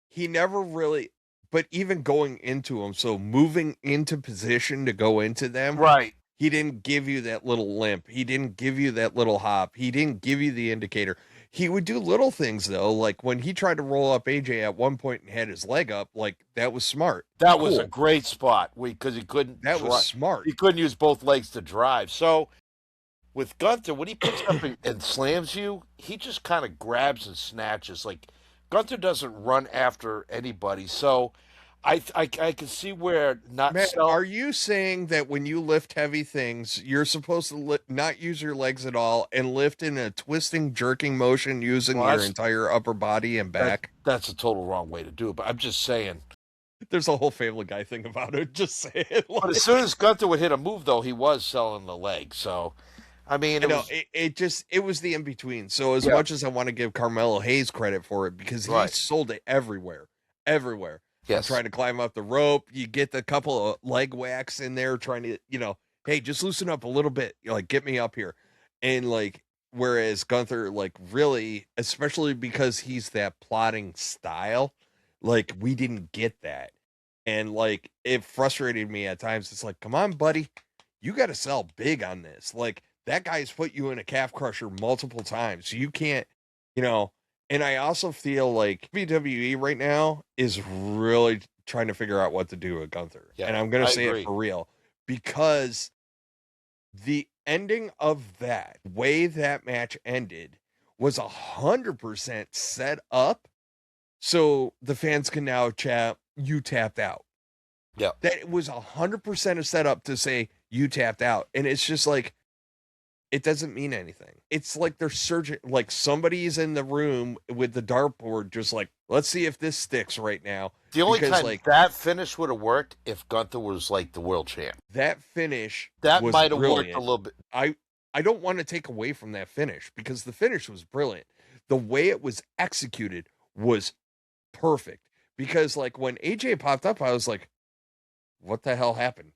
He never really, but even going into them, so moving into position to go into them, right? He didn't give you that little limp. He didn't give you that little hop. He didn't give you the indicator. He would do little things though, like when he tried to roll up AJ at one point and had his leg up, like that was smart. That was a great spot because he couldn't. That was smart. He couldn't use both legs to drive. So with Gunther, when he picks up and slams you, he just kind of grabs and snatches. Like Gunther doesn't run after anybody. So I can see where not. Matt, are you saying that when you lift heavy things, you're supposed to not use your legs at all and lift in a twisting, jerking motion using your entire upper body and back? That's a total wrong way to do it. But I'm just saying. There's a whole Family Guy thing about it. Just say it. But as soon as Gunther would hit a move, though, he was selling the leg. So, I mean, it was the in between. So as much as I want to give Carmelo Hayes credit for it because he sold it everywhere. Yes. Trying to climb up the rope. You get the couple of leg whacks in there trying to, hey, just loosen up a little bit. Like, get me up here. And whereas Gunther, really, especially because he's that plotting style, we didn't get that. And it frustrated me at times. It's like, come on, buddy, you got to sell big on this. That guy's put you in a calf crusher multiple times. You can't, And I also feel like WWE right now is really trying to figure out what to do with Gunther. Yeah, and I'm going to say it for real because the ending of that way that match ended was 100% set up. So the fans can now chat, you tapped out. Yeah. That it was 100% a setup to say you tapped out. And it's just it doesn't mean anything. It's like they're searching, somebody's in the room with the dartboard, just Let's see if this sticks right now. The only because, time that finish would have worked if Gunther was like the world champ. that finish That was might have worked brilliant. a little bit. I don't want to take away from that finish because the finish was brilliant. The way it was executed was perfect. Because like when AJ popped up, I was like, what the hell happened?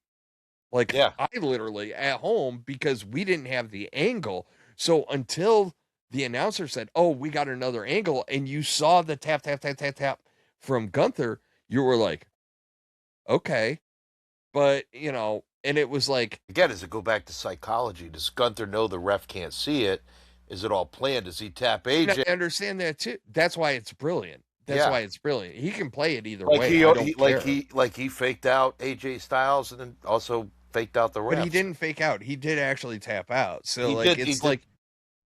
Like, Yeah. I literally at home, because we didn't have the angle. So until the announcer said, oh, we got another angle, and you saw the tap, tap, tap, tap, tap from Gunther, you were like, okay. But, and it was like, Again, does it go back to psychology? Does Gunther know the ref can't see it? Is it all planned? Does he tap AJ? I understand that too. That's why it's brilliant. That's why it's brilliant. He can play it either Like way. he faked out AJ Styles and then also faked out the refs. But he didn't fake out. He did actually tap out. So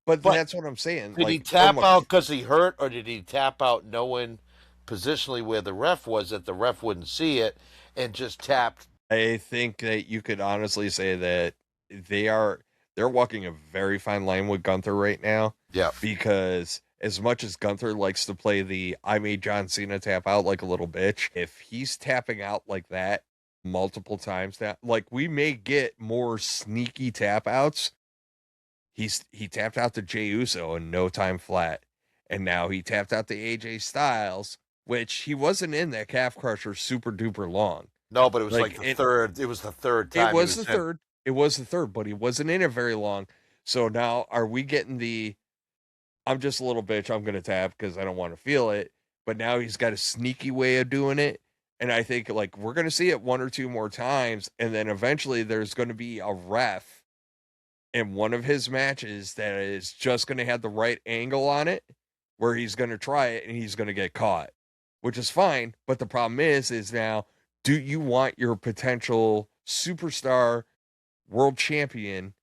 But that's what I'm saying. Did he tap out because he hurt, or did he tap out knowing positionally where the ref was, that the ref wouldn't see it, and just tapped? I think that you could honestly say that they're walking a very fine line with Gunther right now. Yeah. Because as much as Gunther likes to play the I made John Cena tap out like a little bitch, if he's tapping out like that multiple times now, like we may get more sneaky tap outs. He tapped out to Jey Uso in no time flat. And now he tapped out to AJ Styles, which he wasn't in that calf crusher super duper long. No, but it was like the third. It was the third time. It was the third. It was the third, but he wasn't in it very long. So now are we getting the I'm just a little bitch, I'm going to tap because I don't want to feel it. But now he's got a sneaky way of doing it. And I think like we're going to see it one or two more times. And then eventually there's going to be a ref in one of his matches that is just going to have the right angle on it where he's going to try it and he's going to get caught, which is fine. But the problem is now, do you want your potential superstar world champion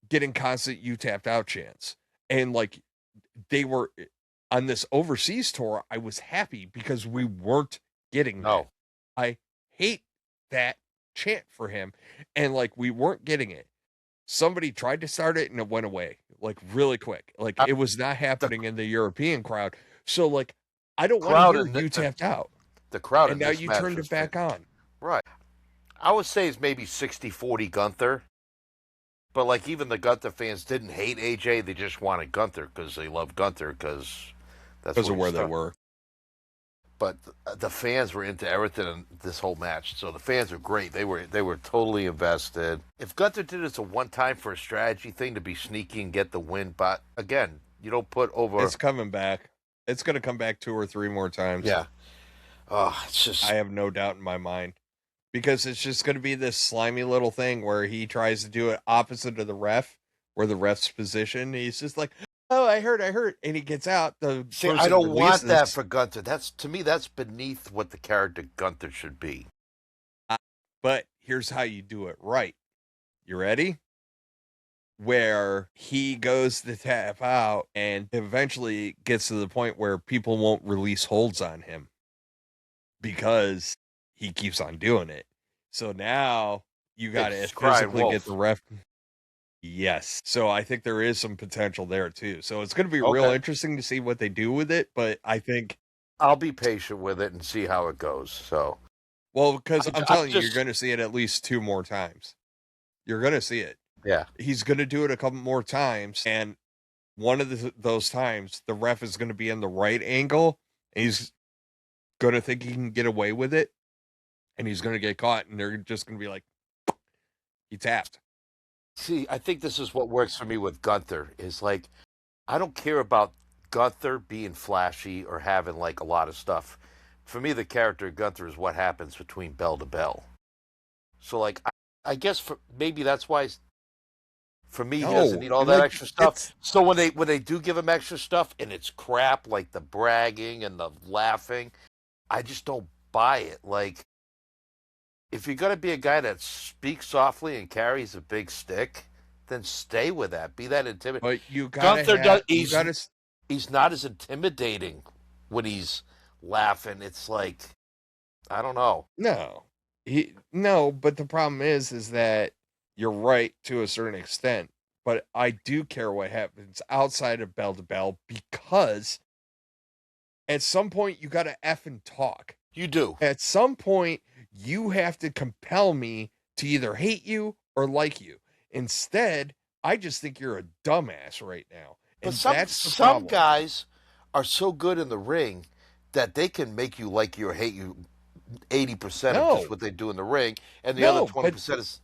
getting constant you tapped out chance? And like they were on this overseas tour, I was happy because we weren't getting that. I hate that chant for him. And like we weren't getting it. Somebody tried to start it and it went away like really quick. Like it was not happening in the European crowd. So like I don't want to hear you tapped out. The crowd, and now you turned it back on. Right. I would say it's maybe 60-40 Gunther. But like even the Gunther fans didn't hate AJ; they just wanted Gunther because they love Gunther because of where they were. But the fans were into everything in this whole match, so the fans were great. They were totally invested. If Gunther did it as a one-time for a strategy thing to be sneaky and get the win, but again, you don't put over. It's coming back. It's going to come back 2 or 3 more times. Yeah. Oh, it's just. I have no doubt in my mind. Because it's just going to be this slimy little thing where he tries to do it opposite of the ref, where the ref's position. He's just like, oh, I hurt. And he gets out. I don't want that for Gunther. To me, that's beneath what the character Gunther should be. But here's how you do it right. You ready? Where he goes to tap out and eventually gets to the point where people won't release holds on him. Because he keeps on doing it. So now you got to physically get the ref. Yes. So I think there is some potential there too. So it's going to be real interesting to see what they do with it. But I think I'll be patient with it and see how it goes. So, well, because I'm telling you, you're going to see it at least 2 more times. You're going to see it. Yeah. He's going to do it a couple more times. And one of those times, the ref is going to be in the right angle. And he's going to think he can get away with it. And he's going to get caught, and they're just going to be like, he tapped. See, I think this is what works for me with Gunther, is like, I don't care about Gunther being flashy or having like a lot of stuff. For me, the character of Gunther is what happens between bell to bell. So like, I guess maybe that's why for me, he doesn't need all that extra stuff. So when they do give him extra stuff and it's crap, like the bragging and the laughing, I just don't buy it. Like, if you're going to be a guy that speaks softly and carries a big stick, then stay with that. Be that intimidating. But you got he's not as intimidating when he's laughing. It's like, I don't know. No, but the problem is that you're right to a certain extent. But I do care what happens outside of bell to bell because At some point, you got to effing talk. You do. At some point, you have to compel me to either hate you or like you. Instead, I just think you're a dumbass right now. But And some that's the some problem. guys are so good in the ring that they can make you like you or hate you 80% of just what they do in the ring, and the other 20% is.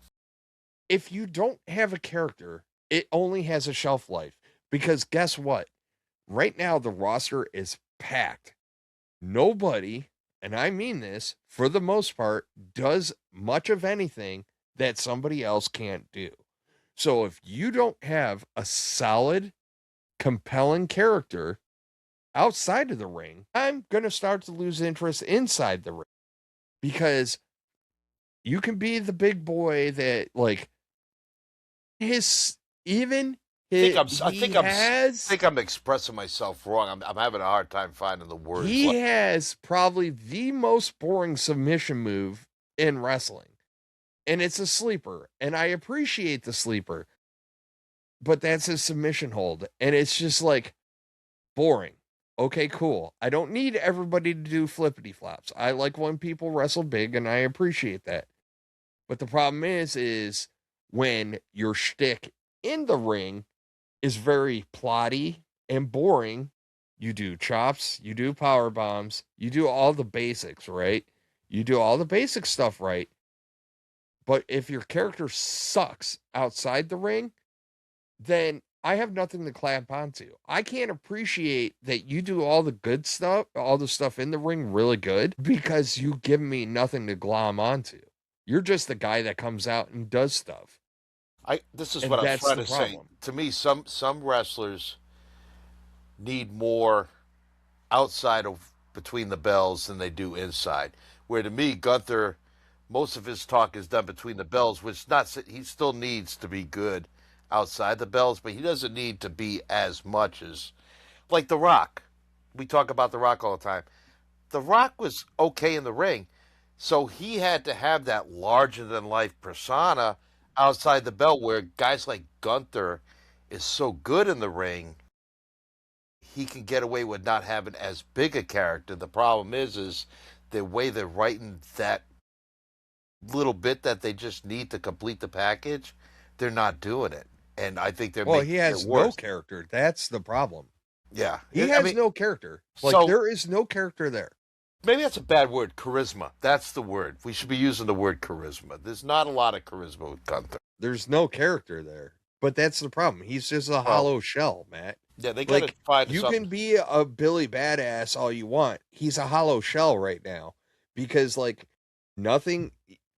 If you don't have a character, it only has a shelf life. Because guess what? Right now, the roster is packed. Nobody, and I mean this for the most part, does much of anything that somebody else can't do. So if you don't have a solid, compelling character outside of the ring, I'm going to start to lose interest inside the ring because you can be the big boy that, like, his even his, I think I'm expressing myself wrong. I'm having a hard time finding the words. He has probably the most boring submission move in wrestling. And it's a sleeper. And I appreciate the sleeper. But that's his submission hold. And it's just like boring. Okay, cool. I don't need everybody to do flippity flops. I like when people wrestle big and I appreciate that. But the problem is when your shtick in the ring is very plotty and boring, you do chops, you do power bombs, you do all the basics, right? You do all the basic stuff right. But if your character sucks outside the ring, then I have nothing to clamp onto. I can't appreciate that you do all the good stuff, all the stuff in the ring really good because you give me nothing to glom onto. You're just the guy that comes out and does stuff. This is what I'm trying to say. To me, some wrestlers need more outside of between the bells than they do inside. Where to me, Gunther, most of his talk is done between the bells, which he still needs to be good outside the bells, but he doesn't need to be as much as like The Rock. We talk about The Rock all the time. The Rock was okay in the ring, so he had to have that larger than life persona outside the bell, where guys like Gunther is so good in the ring, he can get away with not having as big a character. The problem is the way they're writing that little bit that they just need to complete the package, they're not doing it. And I think they're making he has it worse. no character. That's the problem. Yeah. He has no character. Like, there is no character there. Maybe that's a bad word. Charisma. That's the word. We should be using the word charisma. There's not a lot of charisma with Gunther. There's no character there. But that's the problem. He's just a hollow shell, Matt. Yeah, they got to find you something. can be a Billy Badass all you want. He's a hollow shell right now. Because, like, nothing...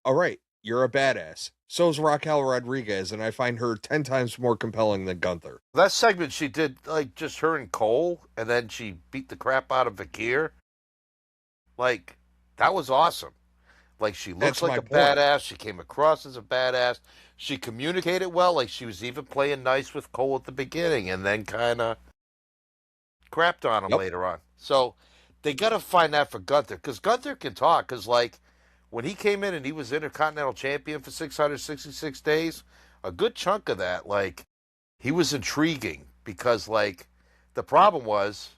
All right, you're a badass. So is Raquel Rodriguez, and I find her 10 times more compelling than Gunther. That segment she did, like, just her and Cole, and then she beat the crap out of Vakir. Like, that was awesome. Like, she looks like a badass. She came across as a badass. She communicated well. Like, she was even playing nice with Cole at the beginning, and then kind of crapped on him later on. So, they got to find that for Gunther, because Gunther can talk, because, like, when he came in and he was Intercontinental Champion for 666 days, a good chunk of that, like, he was intriguing because, like, the problem was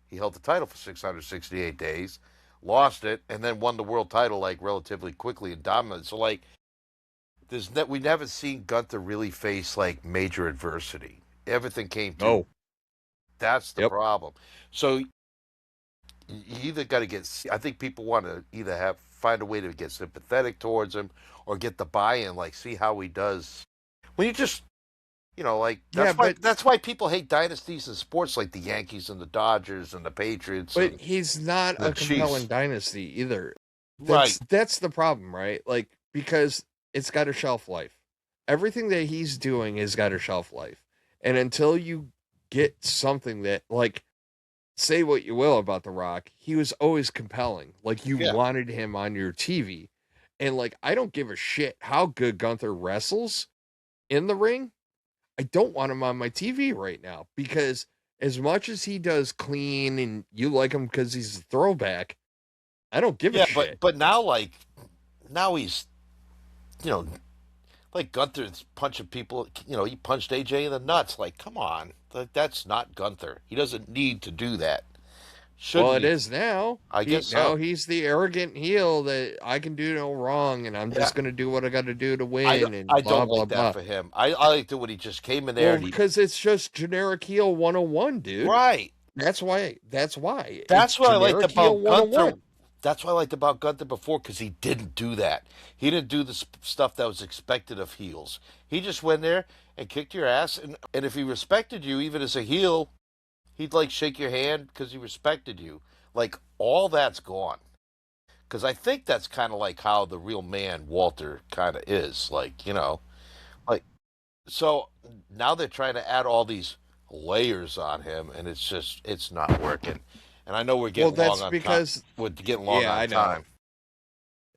he held the title for 668 days, lost it, and then won the world title, like, relatively quickly and dominant. So, like, we never seen Gunther really face, like, major adversity. Everything came to him. That's the problem. So, you either got to get, I think people want to either find a way to get sympathetic towards him or get the buy-in, like, see how he does. When you just, you know, like, that's why people hate dynasties in sports, like the Yankees and the Dodgers and the Patriots. But he's not a compelling dynasty either. Right. That's the problem, right? Like, because it's got a shelf life. Everything that he's doing has got a shelf life. And until you get something that, like, say what you will about The Rock, he was always compelling. Like, you wanted him on your TV. And, like, I don't give a shit how good Gunther wrestles in the ring. I don't want him on my TV right now because as much as he does clean and you like him because he's a throwback, I don't give a shit. But now he's, you know, like Gunther's punching people, you know, he punched AJ in the nuts. Like, come on. That's not Gunther. He doesn't need to do that. Shouldn't it he? is now. I guess Now so. he's the arrogant heel that I can do no wrong, and I'm just Yeah. going to do what I got to do to I win, don't, and I blah don't blah like that blah. for him. I liked it when he just came in there Well, and he because it's just generic heel 101, dude. right. That's why. That's why. It's That's what I liked generic heel about Gunther. 101. That's what I liked about Gunther before because he didn't do that. He didn't do the stuff that was expected of heels. He just went there and kicked your ass, and if he respected you, even as a heel, he'd like shake your hand because he respected you. Like all that's gone. Because I think that's kind of like how the real man Walter kind of is. Like like so now they're trying to add all these layers on him, and it's not working. And I know we're Well, getting long that's on time. because We're getting long yeah, on I know. time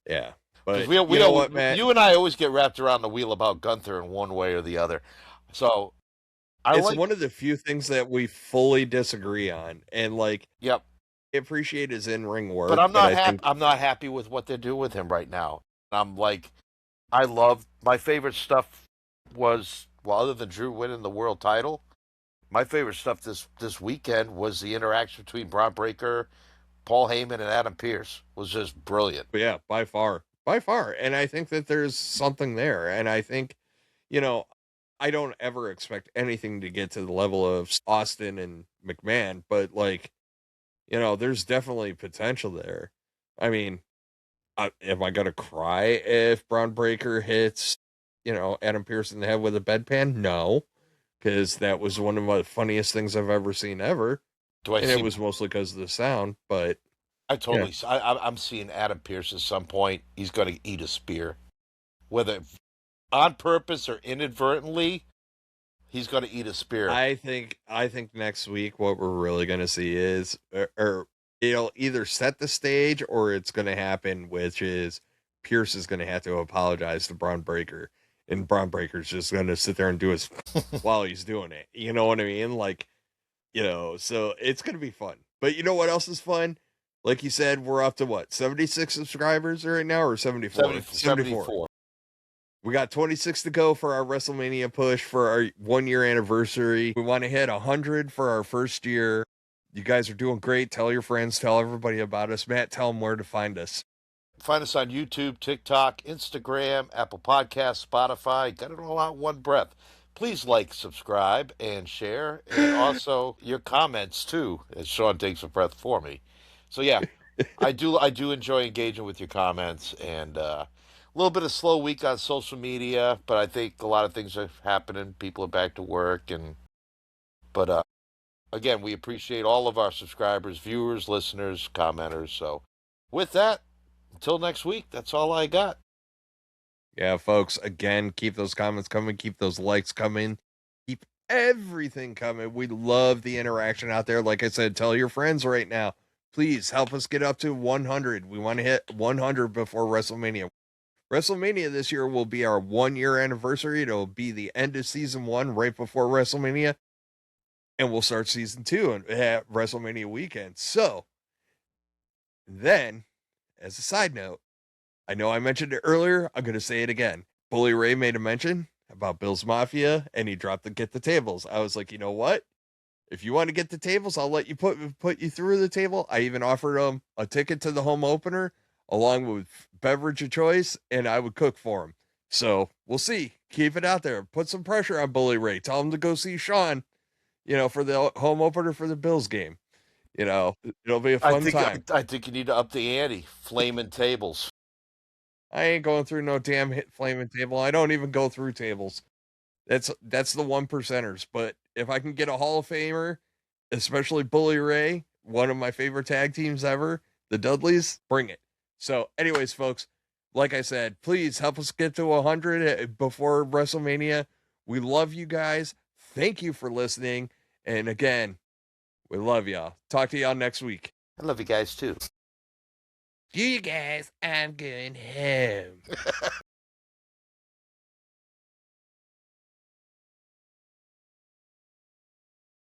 Yeah, because but you know what, Matt? you and I always get wrapped around the wheel about Gunther in one way or the other. So I It's like, one of the few things that we fully disagree on, and like yep. appreciate his in-ring But work, but I think I'm not happy with what they're doing with him right now. I'm like, I love my favorite stuff was well, other than Drew winning the world title. My favorite stuff this weekend was the interaction between Braun Breaker, Paul Heyman, and Adam Pearce. Was just brilliant. yeah, by far, and I think that there's something there, and I think you know I don't ever expect anything to get to the level of Austin and McMahon, but like there's definitely potential there. I mean, am I gonna cry if Braun Breaker hits Adam Pearce in the head with a bedpan? No, because that was one of the funniest things I've ever seen ever, Do I and it see? was mostly because of the sound. But I yeah, totally. I'm seeing Adam Pearce at some point. He's going to eat a spear, whether on purpose or inadvertently. He's going to eat a spear. I think next week what we're really gonna see is, or it'll either set the stage or it's gonna happen, which is Pierce is gonna have to apologize to Braun Breaker, and Braun Breaker's just gonna sit there and do his while he's doing it. You know what I mean? Like, so it's gonna be fun. But you know what else is fun? Like you said, we're up to what, 76 subscribers right now, or 74? 74. We got 26 to go for our WrestleMania push for our 1 year anniversary. We want to hit 100 for our first year. You guys are doing great. Tell your friends, tell everybody about us. Matt, tell them where to find us. Find us on YouTube, TikTok, Instagram, Apple Podcasts, Spotify. Got it all out in one breath. Please like, subscribe, and share, and also your comments too. As Sean takes a breath for me. So yeah, I do enjoy engaging with your comments, and a little bit of slow week on social media, but I think a lot of things are happening. People are back to work, but again, we appreciate all of our subscribers, viewers, listeners, commenters. So with that, until next week, that's all I got. Yeah, folks, again, keep those comments coming, keep those likes coming, keep everything coming. We love the interaction out there. Like I said, tell your friends right now. Please help us get up to 100. We want to hit 100 before WrestleMania. WrestleMania this year will be our 1 year anniversary. It'll be the end of season 1 right before WrestleMania. And we'll start season 2 at WrestleMania weekend. So then, as a side note, I know I mentioned it earlier. I'm going to say it again. Bully Ray made a mention about Bill's Mafia, and he dropped the get the tables. I was like, you know what? If you want to get the tables, I'll let you put you through the table. I even offered him a ticket to the home opener along with beverage of choice, and I would cook for him. So we'll see. Keep it out there. Put some pressure on Bully Ray. Tell him to go see Sean, for the home opener for the Bills game. It'll be a fun time. I think you need to up the ante. Flaming tables. I ain't going through no damn flaming table. I don't even go through tables. That's the 1%ers. But if I can get a Hall of Famer, especially Bully Ray, one of my favorite tag teams ever, the Dudleys, bring it. So, anyways, folks, like I said, please help us get to 100 before WrestleMania. We love you guys. Thank you for listening. And again, we love y'all. Talk to y'all next week. I love you guys too. You guys, I'm going home.